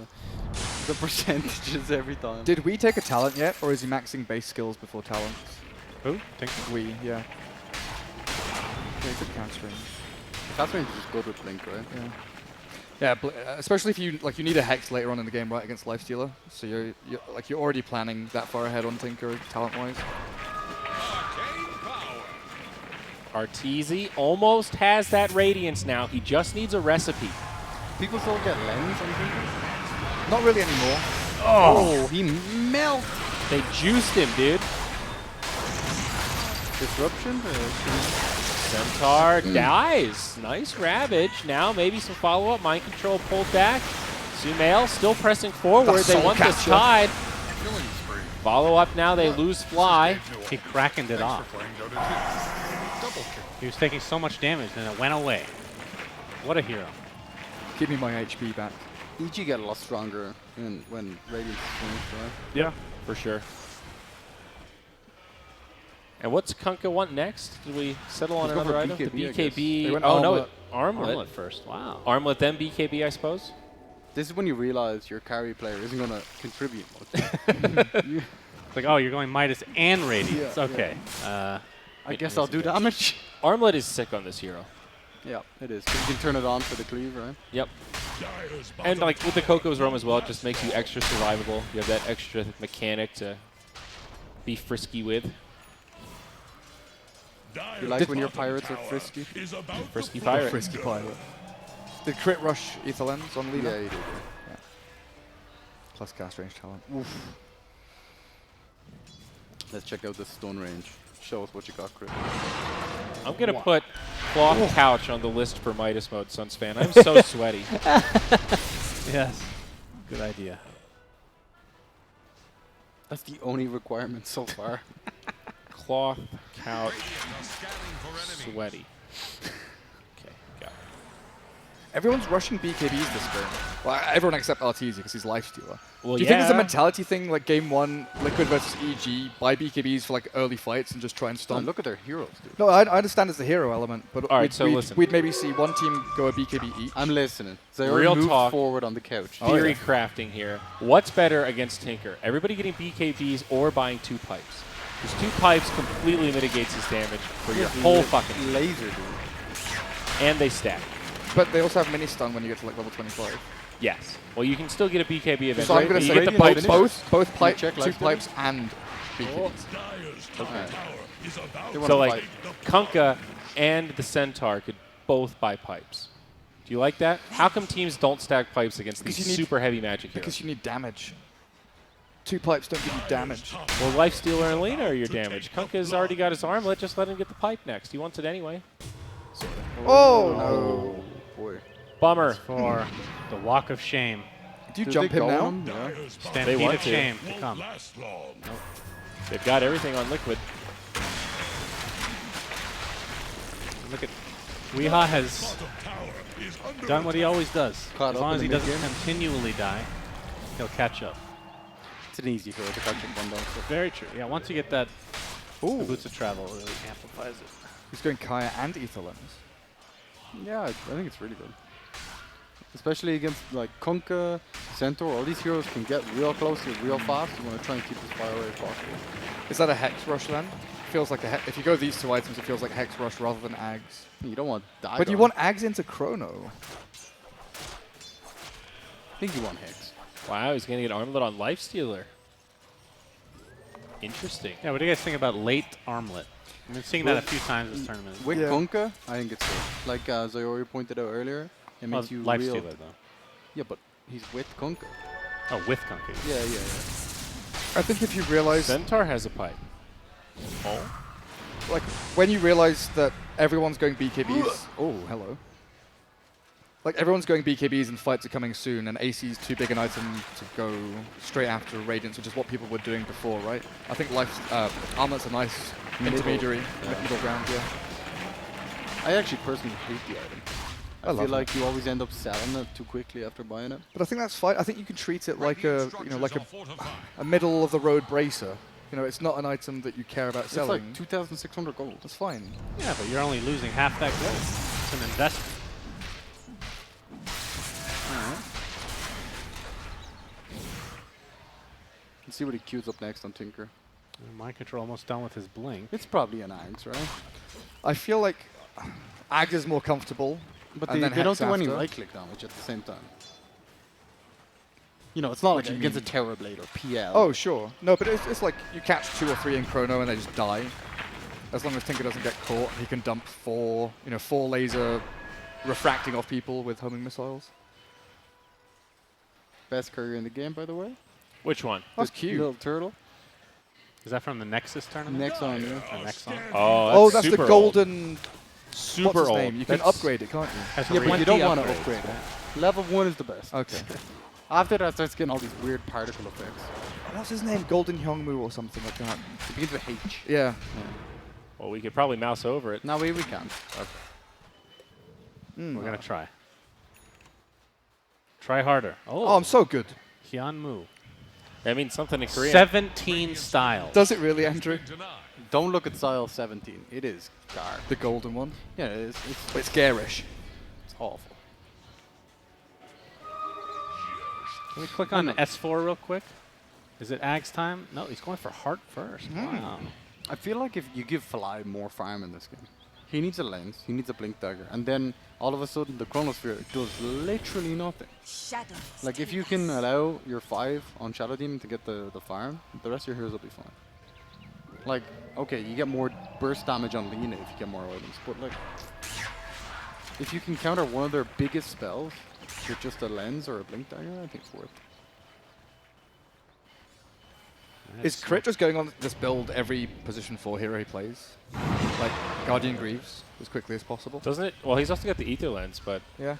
percentages every time. Did we take a talent yet, or is he maxing base skills before talents? Who? Tinker. We, yeah. Okay, good cast range. That's when you just go with Blink, right? Yeah. Yeah, especially if you you need a hex later on in the game, right, against Lifestealer. So you're already planning that far ahead on Tinker talent-wise. Arteezy almost has that Radiance now. He just needs a recipe. People still get lens on Tinker? Not really anymore. Oh, he melted. They juiced him, dude. Disruption? Centaur dies. Nice Ravage. Now maybe some follow-up. Mind Control pulled back. Sumail still pressing forward. That's They Soul want this Catcher. tide. Follow-up now. They lose Fly. He crackened it off. He was taking so much damage, and it went away. What a hero. Give me my HP back. EG get a lot stronger when Radiance is finished, right? Yeah, for sure. And what's Kunkka want next? Did we settle on Let's go another for item? BKB, The I guess. BKB. They went Oh, no. Armlet. Armlet. Armlet first. Wow. Armlet, then BKB, I suppose. This is when you realize your carry player isn't going to contribute much. It's like, oh, you're going Midas and Radiance. Yeah, Okay. I guess I'll do damage. Armlet is sick on this hero. Yeah, it is. 'Cause you can turn it on for the cleave, right? Yep. And like with the Coco's Roam as well, it just makes you extra survivable. You have that extra mechanic to be frisky with. You like when your pirates are frisky? Frisky pirate. Frisky pilot. Did crit rush Ether Lens on leader? Yeah, you do. Plus cast range talent. Let's check out the stone range. Show us what you got, Chris. I'm going to put Cloth Couch on the list for Midas Mode, Sunsfan. I'm so sweaty. Yes. Good idea. That's the only requirement so far. Cloth Couch sweaty. Okay, got it. Everyone's rushing BKBs this game. Well, everyone except Arteezy because he's Lifestealer. Well, Do you think it's a mentality thing, like game 1, Liquid versus EG, buy BKBs for like early fights and just try and Oh, stomp? look at their heroes, dude. No, I understand it's the hero element, but All right, so listen. we'd maybe see one team go a BKB each. I'm listening. So they Real already moved talk. forward on the couch. Oh, Theory yeah. crafting here. What's better against Tinker? Everybody getting BKBs or buying 2 pipes? Because 2 pipes completely mitigates his damage for your whole fucking laser, dude. and they stack. But they also have mini stun when you get to like level 25. Yes. Well, you can still get a BKB eventually. So I'm going but to you say get the Radiant pipes finish? both pipe, check 2 Lifestealer? pipes and BKBs. They want So to like fight. Kunkka and the Centaur could both buy pipes. Do you like that? How come teams don't stack pipes against these Because you need- super heavy magic heroes? Because you need damage. 2 pipes don't give you damage. Well, Lifestealer and Lena are your damage. Kunkka's already got his armlet. Just let him get the pipe next. He wants it anyway. Oh, no. Oh, boy. Bummer. For the Walk of Shame. Do you Did jump they him go now? on him? Yeah. Stampede wanted of to. Shame to come. They've got everything on Liquid. Look at Weehaw has done what he always does. Caught As up long in as he the doesn't mid-game. continually die, he'll catch up. It's an easy hero to catch up one down. So. Very true. Yeah, once you get that the Boots of Travel, it really amplifies it. He's going Kaya and Ether Lens. Yeah, I think it's really good. Especially against like Kunkka, Centaur, all these heroes can get real close to it real fast. You want to try and keep as far away as possible. Is that a Hex Rush then? Feels like if you go these 2 items, it feels like Hex Rush rather than Ags. You don't want Dagon. But you want Ags into Chrono. I think you want Hex. Wow, he's going to get armlet on Lifestealer. Interesting. Yeah, what do you guys think about late armlet? I've been seeing that a few times this tournament. With Yeah. Kunkka, I think it's good. Like Zayori pointed out earlier, it Well, makes you Lifestealer, real. though. Yeah, but he's with Kunkka. Oh, with Kunkka. Yeah. I think if you realize, Centaur has a pipe. Oh. like, when you realize that everyone's going BKBs. Oh, hello. Like, everyone's going BKBs and fights are coming soon, and AC's too big an item to go straight after Radiance, which is what people were doing before, right? I think Armlet's a nice intermediary, middle ground, yeah. I actually personally hate the item. I feel love like you always end up selling it too quickly after buying it. But I think that's fine. I think you can treat it like a, a middle of the road bracer. You know, it's not an item that you care about selling. It's like 2,600 gold. That's fine. Yeah, but you're only losing half that gold. It's an investment. Let's see what he queues up next on Tinker. Mind Control almost done with his blink. It's probably an Axe, right? I feel like Ag is more comfortable. But and they then don't Hex do any after. right-click damage at the same time. You know, it's not like do you against a mean? Terror Blade or PL. Oh, sure. No, but it's like you catch 2 or 3 in Chrono and they just die. As long as Tinker doesn't get caught, he can dump 4 laser refracting off people with homing missiles. Best courier in the game, by the way. Which one? That's This cute. Little turtle. Is that from the Nexus tournament? Next on, yeah. Or Nexon? Oh, That's the super golden. Super what's his old. name? You can That's- upgrade it, can't you? Has Yeah, but you 20 don't want to upgrades. upgrade it. Level 1 is the best. Okay. After that, starts getting all these weird particle effects. What's his name? Golden Hyungmu or something like that. It begins with H. Yeah. Well, we could probably mouse over it. No, we can. We're going to try. Try harder. Oh, I'm so good. Hyunmu. I mean, something in Korean. 17 styles. Does it really, Andrew? Don't look at style 17. It is dark. The golden one. Yeah, it is. It's garish. It's awful. Can we click on S4 real quick? Is it Ag's time? No, he's going for Heart first. Wow. I feel like if you give Fly more farm in this game, he needs a lens, he needs a blink dagger, and then all of a sudden the Chronosphere does literally nothing. Like if you can allow your 5 on Shadow Demon to get the farm, the rest of your heroes will be fine. Like, okay, you get more burst damage on Lena if you get more items, but like, if you can counter one of their biggest spells with just a lens or a blink dagger, I think it's worth it. Is Crit just going on this build every position 4 hero he plays? Like Guardian Greaves as quickly as possible? Doesn't it? Well, he's also got the Ether Lens, but Yeah.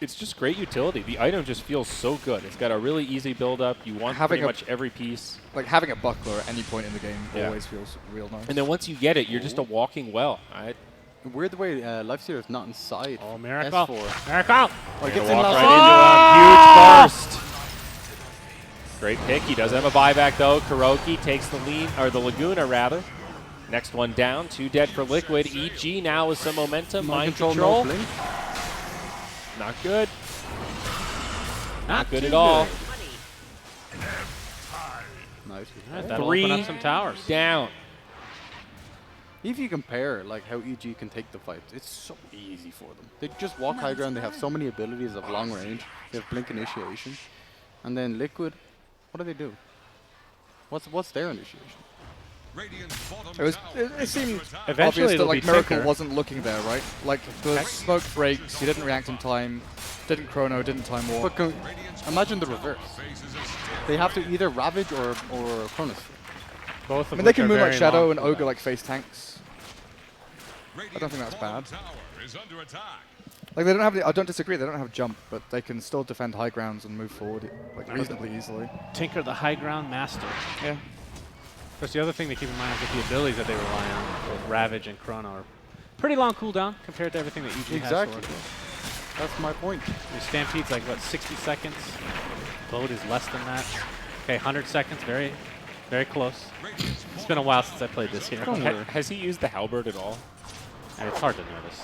it's just great utility. The item just feels so good. It's got a really easy build-up. You want Having pretty a- much every piece. Like having a buckler at any point in the game Yeah. always feels real nice. And then once you get it, you're just a walking well. Weird the way Lifesteal is not inside. Oh, Miracle. S4. Miracle. Like Gonna it's in walk last right into him. Huge burst. Great pick. He does have a buyback though. Kuroki takes the lead, or the Laguna rather. Next one down. 2 dead for Liquid. EG now with some momentum. Mind control. no blink. Not good. Not good too at all. good. Nice. Alright, that'll 3 open up some towers. down. If you compare like how EG can take the fights, it's so easy for them. They just walk high ground. They have so many abilities of long range. They have blink initiation, and then Liquid. What do they do? What's their initiation? It seemed Eventually obvious that it'll like be Miracle Tinker. wasn't looking there, right? Like the smoke breaks, he didn't react in time, didn't Chrono, didn't Time War. But imagine the reverse. They have to either Ravage or Chronosphere. Both of I mean, they which can are move like very Shadow long and Ogre cooldown. like face tanks. I don't think that's bad. Like they don't have I don't disagree, they don't have jump, but they can still defend high grounds and move forward like reasonably easily. Tinker, the high ground master. Yeah. Of course, the other thing to keep in mind is that the abilities that they rely on with Ravage and Chrono are pretty long cooldown compared to everything that EG has to work with. That's my point. Your Stampede's like, what, 60 seconds? Load is less than that. Okay, 100 seconds, very, very close. It's been a while since I played this here. Has he used the halberd at all? And it's hard to notice.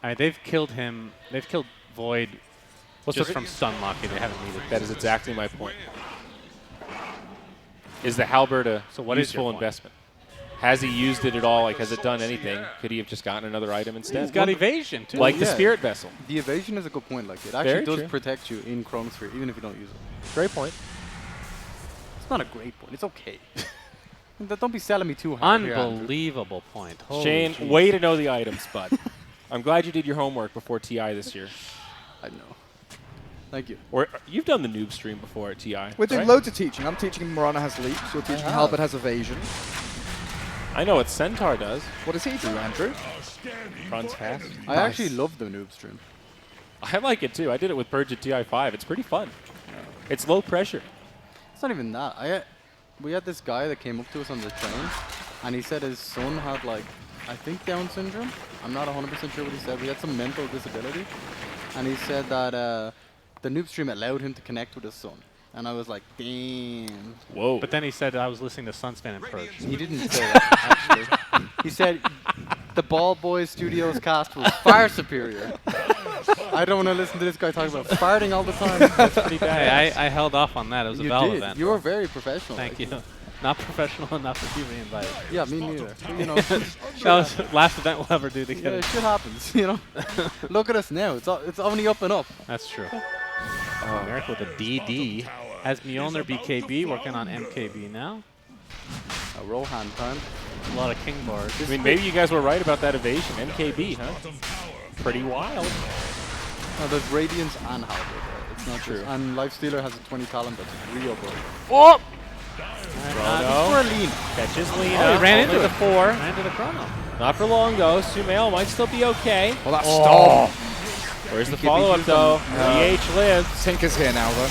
I mean, they've killed him. They've killed Void just from stun locking. They haven't needed. That is exactly my point. Is the halberd a So what is useful your point? investment? Has he used it at all? Like, has it done anything? Could he have just gotten another item instead? He's got evasion, too. like the Yeah. Spirit Vessel. The evasion is a good point. Like it Very actually does true. protect you in Chronosphere, even if you don't use it. Great point. It's not a great point. It's okay. Don't be selling me too hard. here, Andrew. Unbelievable point. Holy Shane, jeez. way to know the items, bud. I'm glad you did your homework before TI this year. I know. Thank you. Or you've done the noob stream before at TI. We're doing right? loads of teaching. I'm teaching Morana has leaps, you're teaching have. Halberd has evasion. I know what Centaur does. What does he do, Andrew? Runs fast. I actually love the noob stream. I like it too. I did it with Purge at TI9. It's pretty fun. It's low pressure. It's not even that. We had this guy that came up to us on the train, and he said his son had like, I think Down syndrome. I'm not 100% sure what he said. We had some mental disability, and he said that the noob stream allowed him to connect with his son. And I was like, damn. Whoa. But then he said I was listening to Sunspan and Purge. He didn't say that, actually. He said the Ball Boys Studios cast was far superior. I don't want to listen to this guy talk about farting all the time. That's pretty bad. Hey, I held off on that. It was a You Valve did. event. You were very professional. Thank you. Not professional enough to be reinvited. Yeah, me neither. You know, That was the last event we'll ever do yeah, together. shit happens. You know, look at us now. It's only up and up. That's true. Merrick with a DD. Has Mjolnir BKB working on MKB now. A roll hand time. A lot of king bars. I mean, maybe you guys were right about that evasion. MKB, huh? Pretty wild. No, there's Radiance and Halberd. It's not true. And Lifestealer has a 20 talent that's real good. Oh! For Chrono Lina. catches Lina. Oh, he ran Only into the it. 4. Ran into the chrono. Not for long though. Sumail might still be okay. Well, that's stalled. Where's the BKB follow-up used though? on- DH lives. Tinker's here now, though.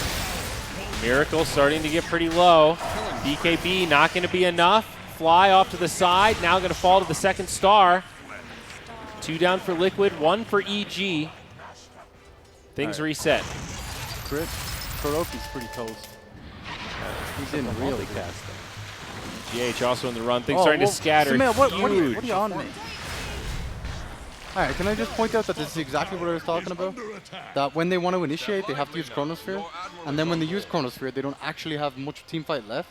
Miracle starting to get pretty low. BKB not going to be enough. Fly off to the side. Now going to fall to the second star. 2 down for Liquid, 1 for EG. Things reset. Crit. Kuroki's pretty toast. He's in really good. GH also in the run. Things starting to scatter. Sumail, what are Huge. you on, mate? Alright, can I just point out that this is exactly what I was talking about? That when they want to initiate, they have to use Chronosphere. And then when they use Chronosphere, they don't actually have much team fight left.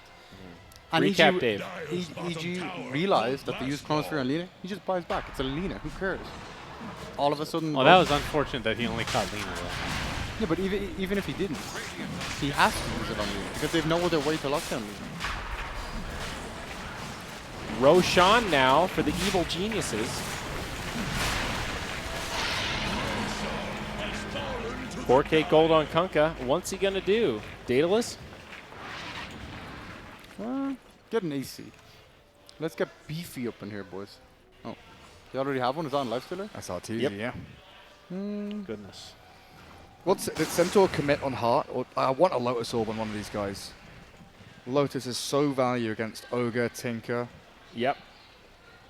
And Recap, Dave. EG realized that they use Chronosphere on Lina. He just buys back. It's a Lina. Who cares? All of a sudden... Well, that was unfortunate that he only caught Lina though. Yeah, but even if he didn't, he has to use it on Lina because they've no other way to lock down Lina. Roshan now for the Evil Geniuses. 4K gold on Kunkka. What's he going to do? Daedalus? Get an AC. Let's get beefy up in here, boys. Oh, you already have one? Is that on Lifestealer? That's our team, Yep. yeah. Goodness. Did Centaur commit on Heart? Or I want a Lotus Orb on one of these guys. Lotus is so value against Ogre, Tinker. Yep.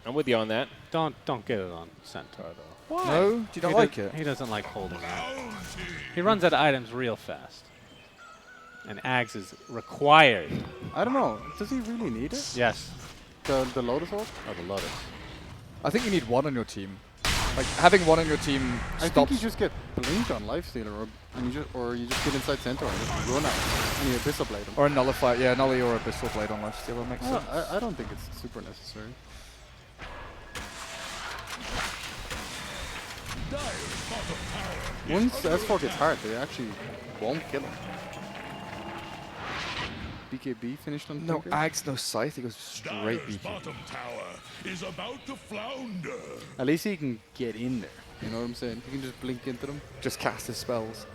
I'm with you on that. Don't get it on Centaur though. Why? No? Do you not like it? He doesn't like holding out. He runs out of items real fast. And Ags is required. I don't know. Does he really need it? Yes. The Lotus Orb? Oh, the Lotus. I think you need one on your team. Like, having one on your team I think stops... you just get blinked on Lifestealer, or you just get inside Centaur and just run out and you Abyssal Blade him. Or a Nullify, yeah, Nully or Abyssal Blade on Lifestealer makes sense. I don't think it's super necessary. Once S4 gets hard, they actually won't kill him. BKB finished on No Tinker? Ags, no Scythe, he goes straight Dire's BK. bottom tower is about to flounder. At least he can get in there. You know what I'm saying? He can just blink into them. Just cast his spells.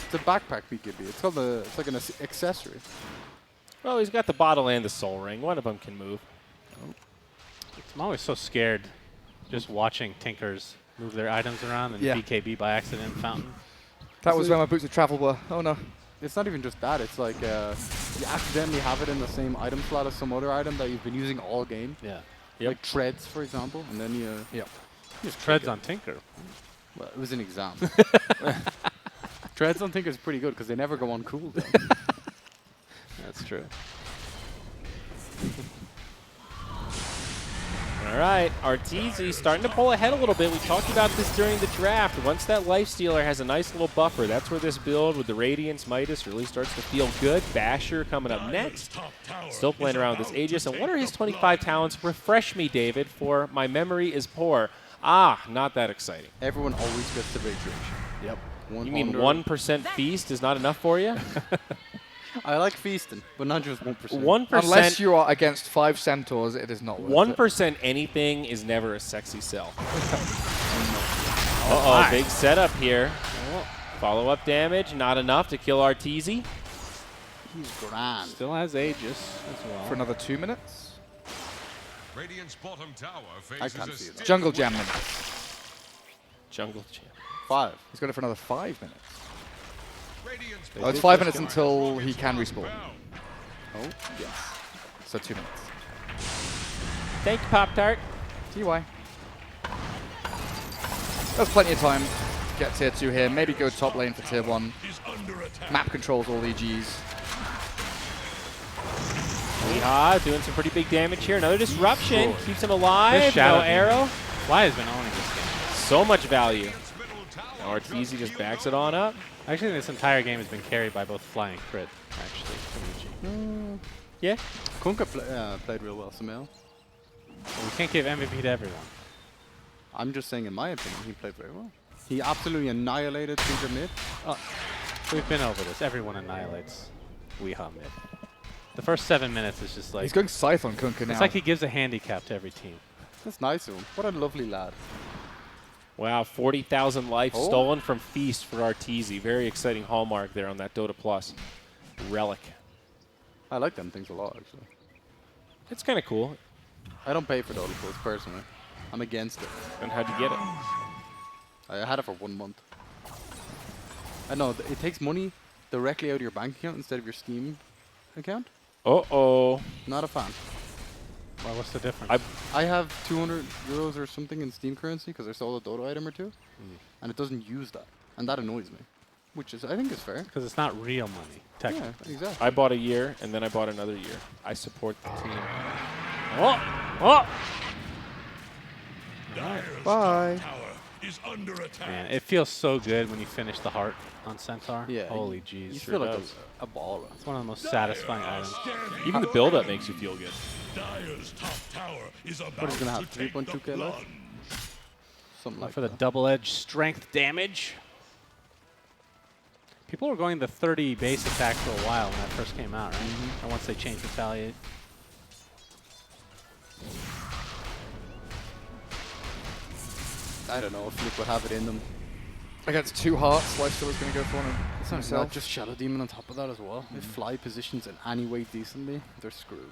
It's a backpack BKB. It's called it's like an accessory. Well, he's got the bottle and the soul ring. One of them can move. I'm always so scared just watching Tinkers move their items around and Yeah. BKB by accident fountain. That was where my boots of travel were. Oh no. It's not even just that. It's like you accidentally have it in the same item slot as some other item that you've been using all game. Yeah. Yep. Like treads, for example, and then you Just treads on Tinker. well, it was an example. Treads on Tinker is pretty good because they never go on cooldown. That's true. All right, Arteezy starting to pull ahead a little bit. We talked about this during the draft. Once that Lifestealer has a nice little buffer, that's where this build with the Radiance Midas really starts to feel good. Basher coming up next. Still playing around with this Aegis. And what are his 25 talents? Refresh me, David, for my memory is poor. Ah, not that exciting. Everyone always gets the Radiation. Yep. One You mean under- 1% feast is not enough for you? I like feasting, but not just 1%. 1%. Unless you are against 5 Centaurs, it is not worth 1% anything is never a sexy sell. Uh-oh, big setup here. Follow-up damage, not enough to kill Arteezy. He's grand. Still has Aegis as well. it. For another 2 minutes. Radiant's bottom tower I faces can't a see that. stiff Jungle Jam them. Jungle champ. 5. He's got it for another 5 minutes. Radiant's Oh, it's 5 minutes until he can respawn. Oh, Yes. So 2 minutes. Thank you, Pop-Tart. TY. There's plenty of time to get tier 2 here. Maybe go top lane for tier 1. is under attack. Map controls all EGs. Weehaw doing some pretty big damage here. Another disruption. Keeps him alive. This Shadow No arrow. Fly has been owning this game. So much value. Now Arteezy just backs it on up. Actually, this entire game has been carried by both Fly and Crit, actually, from EG. Yeah. Kunkka played real well, Samil. But we can't give MVP to everyone. I'm just saying, in my opinion, he played very well. He absolutely annihilated Tinker mid. We've been over this. Everyone annihilates Weehaw mid. The first 7 minutes is just like... He's going Scythe on Kunkka now. It's like he gives a handicap to every team. That's nice of him. What a lovely lad. Wow, 40,000 life Oh. stolen from Feast for Arteezy. Very exciting hallmark there on that Dota Plus relic. I like them things a lot, actually. It's kind of cool. I don't pay for Dota Plus, personally. I'm against it. And how'd you get it? I had it for 1 month. I know, it takes money directly out of your bank account instead of your Steam account. Uh-oh. Not a fan. Well, what's the difference? I have 200 euros or something in Steam currency because I sold a Dota item or two, and it doesn't use that, and that annoys me, which is I think is fair. Because it's not real money, Yeah, technically. exactly. I bought a year, and then I bought another year. I support the team. Oh! Oh! Dyer's Bye. top tower is under attack. Man, it feels so good when you finish the heart on Centaur. Yeah. Holy You jeez. feel like does. a baller. It's one of the most satisfying items. Even the build-up makes you feel good. Dyer's top tower is about What is gonna have to take 3.2k the left? plunge. Something like For the that. double-edged strength damage. People were going the 30 base attack for a while when that first came out, right? And once they changed Retaliate. I don't know if Liquid have it in them. Against 2 hearts, Lifesteal is going to go for one It's not himself. just Shadow Demon on top of that as well. If Fly positions in any way decently, they're screwed.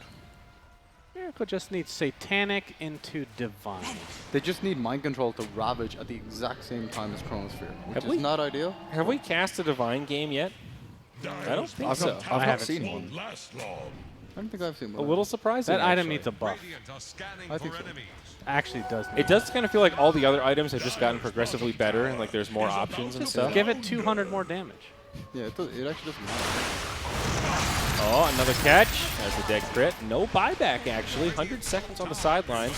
Miracle just needs Satanic into Divine. They just need Mind Control to ravage at the exact same time as Chronosphere, which Have is we? not ideal. Have we cast a Divine game yet? I don't think I've so. not, I've not haven't seen seen one. Won't last long. I don't think I've seen A one. little surprising. That item actually. needs a buff. I think so. Actually does. It does kind of feel like all the other items have just gotten progressively better, and like there's more options and stuff. Give it 200 more damage. Yeah, it actually doesn't matter. Oh, another catch as a dead crit. No buyback, actually. 100 seconds on the sideline.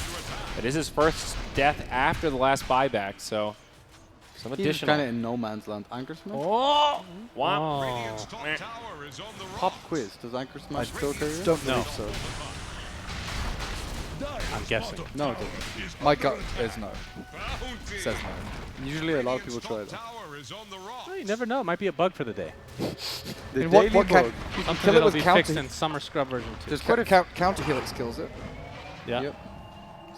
It is his first death after the last buyback, so some He's additional. kind of in no man's land. Anchor Smash? Oh! Wow. Oh. Pop quiz. Does Anchor Smash kill carrier? Don't No. believe so. I'm guessing. No, it doesn't. My gut is no. Says no. Usually a lot of people try that. Well, you never know. It might be a bug for the day. The In what daily can, bug. you can Something kill it that'll with be counter. fixed in Summer Scrub version 2. There's quite a Counter Helix kills it. Yeah. Yep.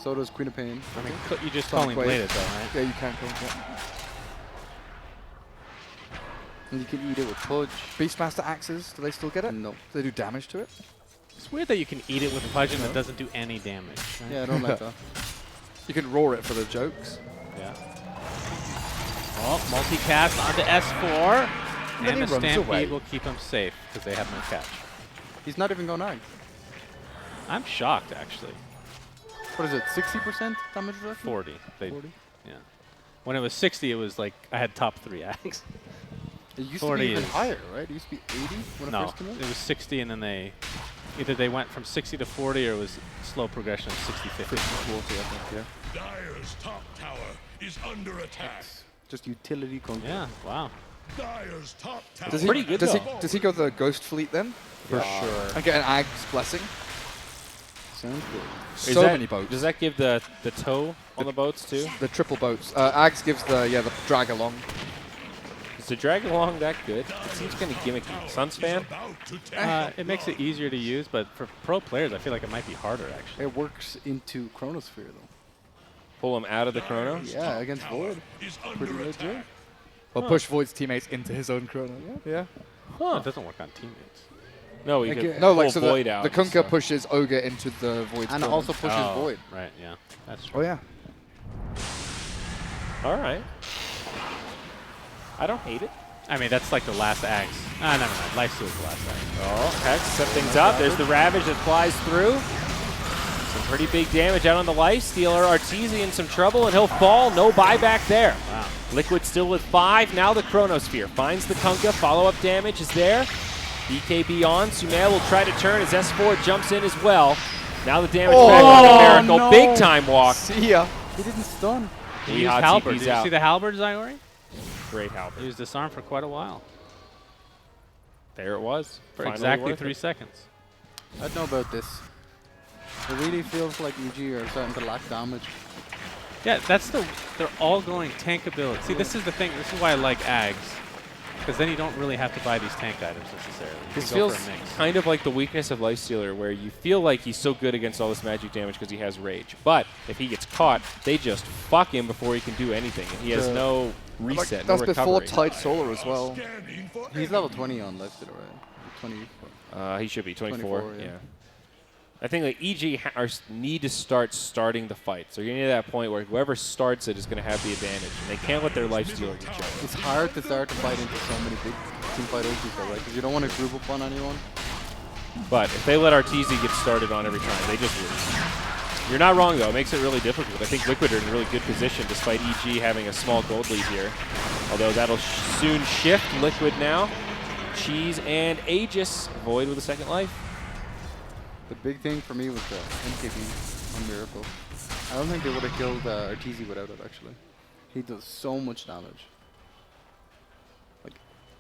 So does Queen of Pain. I mean, you just Sonic calling Wave. bladed though, right? Yeah, you can kill it. And you can eat it with Pudge. Beastmaster axes, do they still get it? No. Do they do damage to it? It's weird that you can eat it with Pudge and it doesn't do any damage. Right? Yeah, I don't like that. You can roar it for the jokes. Yeah. Oh, multicast onto S4. And then And he the runs Stampede away. will keep him safe because they have no catch. He's not even going ag. I'm shocked, actually. What is it, 60% damage reduction? 40. 40? Yeah. When it was 60, it was like I had top 3 acts. It used to 40 be even is- higher, right? It used to be 80 when it No, first came out? it was 60 and then they either they went from 60 to 40 or it was slow progression of 60 50. 40, I think, yeah. Dyer's top tower is under attack. Just utility control. Yeah, wow. Dyer's top tower. Does he, Pretty good, does he, though. does he go the Ghost Fleet then? For sure. And get an Ag's Blessing? Sounds good. Is So that- many boats. Does that give the toe on the boats too? The triple boats. Ags gives the drag along. Is the drag along that good? It seems kind of gimmicky. Sunspan? About to take It makes it easier to use, but for pro players, I feel like it might be harder actually. It works into Chronosphere, though. Pull him out of the chrono? Yeah, against Void. is Pretty under legit. attack. Or push Void's teammates into his own chrono. Yeah. Huh. It doesn't work on teammates. No, he Like, could No, pull like so Void the out. the and Kunkka stuff. pushes Ogre into the Void's And chrono. also pushes Void. Right, yeah. That's true. Oh yeah. All right. I don't hate it. I mean, that's like the last axe. Ah, never mind. Lifesteal's the last axe. Oh, Hex set things up. There's the Ravage that flies through. Some pretty big damage out on the Lifestealer. Arteezy in some trouble, and he'll fall. No buyback there. Wow. Liquid still with 5. Now the Chronosphere finds the Kunkka. Follow-up damage is there. BKB on. Sumail will try to turn as S4 jumps in as well. Now the damage back on the Miracle. no. Big time walk. See ya. He didn't stun. He He used hot Halberd. TP's Did you out. see the Halberd, Zyori? Great He Halberd. used disarm for quite a while. There it was. For Finally exactly worth 3 it. seconds. I don't know about this. It really feels like EG are starting to lack damage. Yeah, they're all going tank ability. See, this is the thing. This is why I like Ags. Because then you don't really have to buy these tank items necessarily. You This can go feels for a mix. kind of like the weakness of Lifestealer, where you feel like he's so good against all this magic damage because he has Rage. But if he gets caught, they just fuck him before he can do anything. And he has no reset, no That's before recovery. Tide Solar as well. Scanning for He's level 20 on Lifestealer, right? 24. He should be 24. 24, yeah. I think like EG need to starting the fight. So you're getting to that point where whoever starts it is going to have the advantage, and they can't let their Lifestealer get jumped. It's hard to start to fight into so many big teamfight ultis though, right? Because you don't want to group up on anyone. But if they let Arteezy get started on every time, they just lose. You're not wrong, though. It makes it really difficult. I think Liquid are in a really good position despite EG having a small gold lead here. Although that'll soon shift. Liquid now. Cheese and Aegis. Void with a second life. The big thing for me was the MKB on Miracle. I don't think they would have killed Arteezy without it, actually. He does so much damage.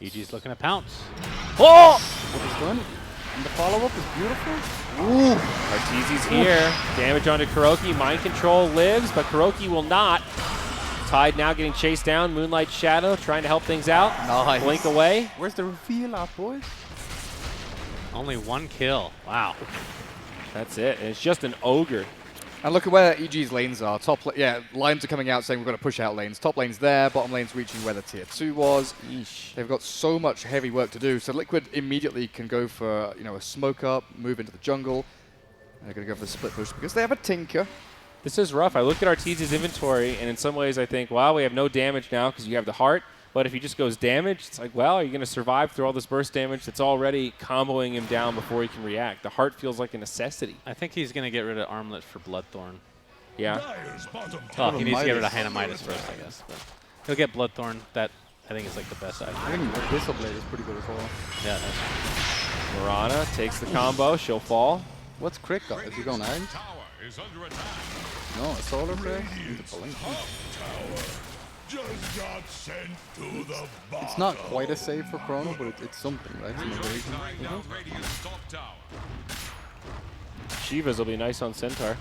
EG's looking to pounce. Oh! What he's done, and the follow-up is beautiful. Arteezy's here. Damage onto Kuroki. Mind Control lives, but Kuroki will not. Tide now getting chased down. Moonlight Shadow trying to help things out. Nice. Blink away. Where's the reveal at, boys? Only 1 kill. Wow. That's it. And it's just an ogre. And look at where EG's lanes are. Lines are coming out saying we're going to push out lanes. Top lane's there, bottom lane's reaching where the tier 2 was. Yeesh. They've got so much heavy work to do. So Liquid immediately can go for a smoke up, move into the jungle. They're going to go for the split push because they have a Tinker. This is rough. I look at Arteezy's inventory, and in some ways I think, wow, we have no damage now because you have the heart. But if he just goes damage, it's like, well, are you going to survive through all this burst damage that's already comboing him down before he can react? The heart feels like a necessity. I think he's going to get rid of Armlet for Bloodthorn. Yeah. Dyer's bottom Well, tower he needs to get rid of Midas. Hanamitis first, I guess. But he'll get Bloodthorn. That, I think, is like the best item. I think Abyssal Blade is pretty good as well. Yeah, that's Mirana takes the combo. She'll fall. What's Crick got? Is he going Ags? tower is under attack. No, a Solar Prayer? Into Blink. Just got sent to the bottom. It's not quite a save for Chrono, but it's something, right? Some evasion. Down Radiant's top tower. Shivas will be nice on Centaur.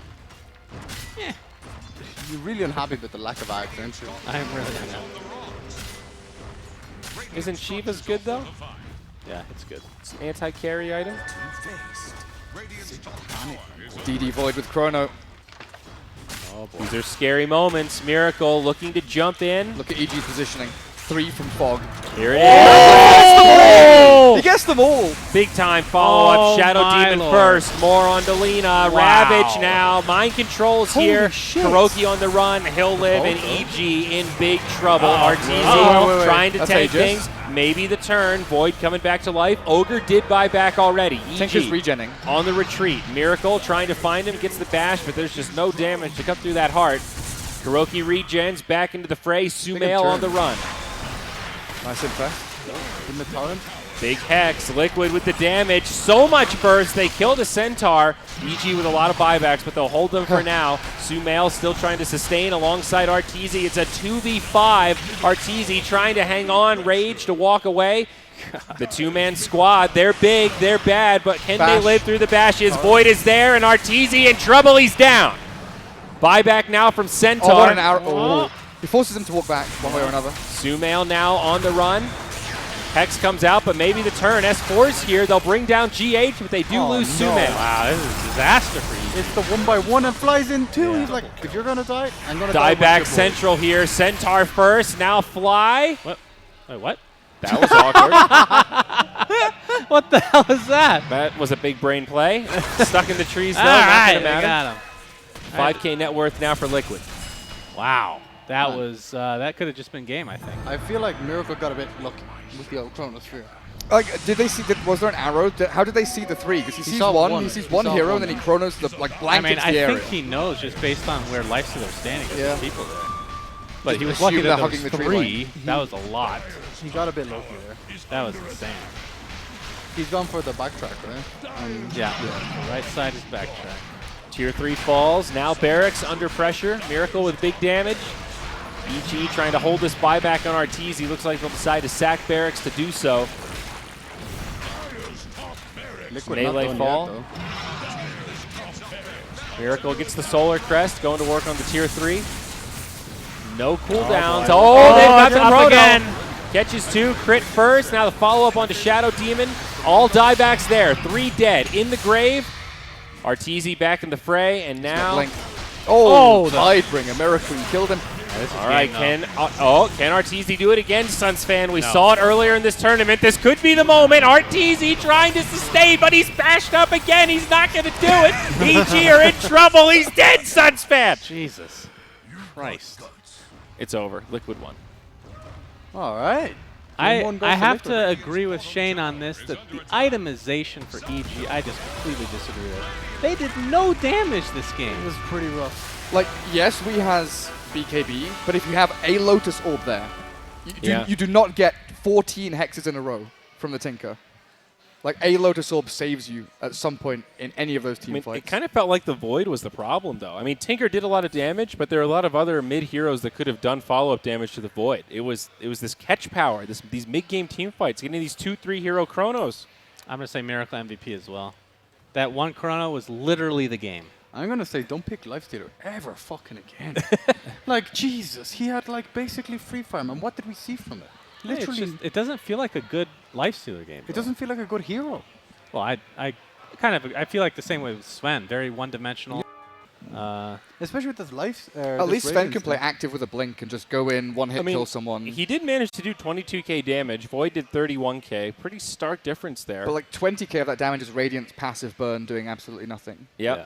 You're really unhappy with the lack of Ags, aren't you? I'm really not. Isn't Shivas good, though? Yeah, it's good. It's an anti-carry item. Radiant's top tower is DD Void with Chrono. Oh, boy. These are scary moments. Miracle looking to jump in. Look at EG's positioning. 3 from Fog. Here it is. He gets them all. Big time follow-up. Oh, Shadow my Demon lord. first. More on Delina. Wow. Ravage now. Mind Control's Holy here. shit. Kuroki on the run. He'll live. And EG in big trouble. Arteezy wait. trying to That's tank Aegis. things. Maybe the turn. Void coming back to life. Ogre did buy back already. Tinker's EG regenning. on the retreat. Miracle trying to find him. Gets the bash, but there's just no damage to cut through that heart. Kuroki regens back into the fray. Sumail on the run. Nice impact. In the torrent? Big Hex, Liquid with the damage. So much burst. They killed a Centaur. EG with a lot of buybacks, but they'll hold them for now. Sumail still trying to sustain alongside Arteezy. It's a 2v5. Arteezy trying to hang on. Rage to walk away. The two-man squad, they're big, they're bad, but can they Bash. live through the bashes? Void is there, and Arteezy in trouble. He's down. Buyback now from Centaur. Oh, what an arrow. Oh. He forces him to walk back one way or another. Sumail now on the run. Hex comes out, but maybe the turn. S4's here. They'll bring down GH, but they do lose no. Sumail. Wow, this is a disaster for you. It's the 1x1 and flies in too. Yeah. He's like, if you're gonna die, I'm gonna Die die back with you, boy. central here. Centaur first. Now Fly. What? Wait, what? That was awkward. What the hell is that? That was a big brain play. Stuck in the trees, though. All Not right, gonna I matter. got him. 5K net worth now for Liquid. Wow. That Man. was that could have just been game, I think. I feel like Miracle got a bit lucky with the old Chronosphere. Like, did they see? Was there an arrow? How did they see the 3? Because he sees saw one. one. He sees He one saw hero, one. and then he chronos the like I blankets mean, the I area. think he knows just based on where Lifesteal's standing. There's Yeah. people there. But he was Assume lucky they're that there hugging was the tree 3. That was a lot. He got a bit lucky there. That was insane. He's gone for the backtrack, right? Yeah. The right side is backtrack. Tier 3 falls. Now Barracks under pressure. Miracle with big damage. EG trying to hold this buyback on Arteezy. He looks like they'll decide to sack Barracks to do so. Liquid Melee not done fall. Yet, though. Miracle gets the Solar Crest, going to work on the Tier 3. No cooldowns. boy. Oh, they've got the up Chrono. again. Catches 2, crit first. Now the follow-up onto Shadow Demon. All diebacks there. 3 dead. In the grave. Arteezy back in the fray, and now... Blink. Oh, the- Tidebringer. Miracle killed him. All right, can Arteezy do it again, Suns fan? We saw it earlier in this tournament. This could be the moment. Arteezy trying to sustain, but he's bashed up again. He's not going to do it. EG are in trouble. He's dead, Suns fan. Jesus Christ. It's over. Liquid won. All right. I One goes have Liquid. to agree with Shane on this, that the itemization for EG, I just completely disagree with. They did no damage this game. It was pretty rough. Like, yes, we has BKB, but if you have a Lotus Orb there, you do not get 14 hexes in a row from the Tinker. Like, a Lotus Orb saves you at some point in any of those team It fights. kind of felt like the Void was the problem, though. I mean, Tinker did a lot of damage, but there are a lot of other mid-heroes that could have done follow-up damage to the Void. It was this catch power, these mid-game team fights, getting these 2-3 hero chronos. I'm going to say Miracle MVP as well. That one chrono was literally the game. I'm going to say don't pick Lifestealer ever fucking again. Like, Jesus. He had, like, basically free farm. And what did we see from it? It's Literally, just, it doesn't feel like a good Lifestealer game. it doesn't feel like a good hero. Well, I feel like the same way with Sven. Very one-dimensional. Especially with this life. At least Sven can play active with a blink and just go in, one hit kill someone. He did manage to do 22k damage. Void did 31k. Pretty stark difference there. But like 20k of that damage is Radiant's passive burn doing absolutely nothing. Yep. Yeah.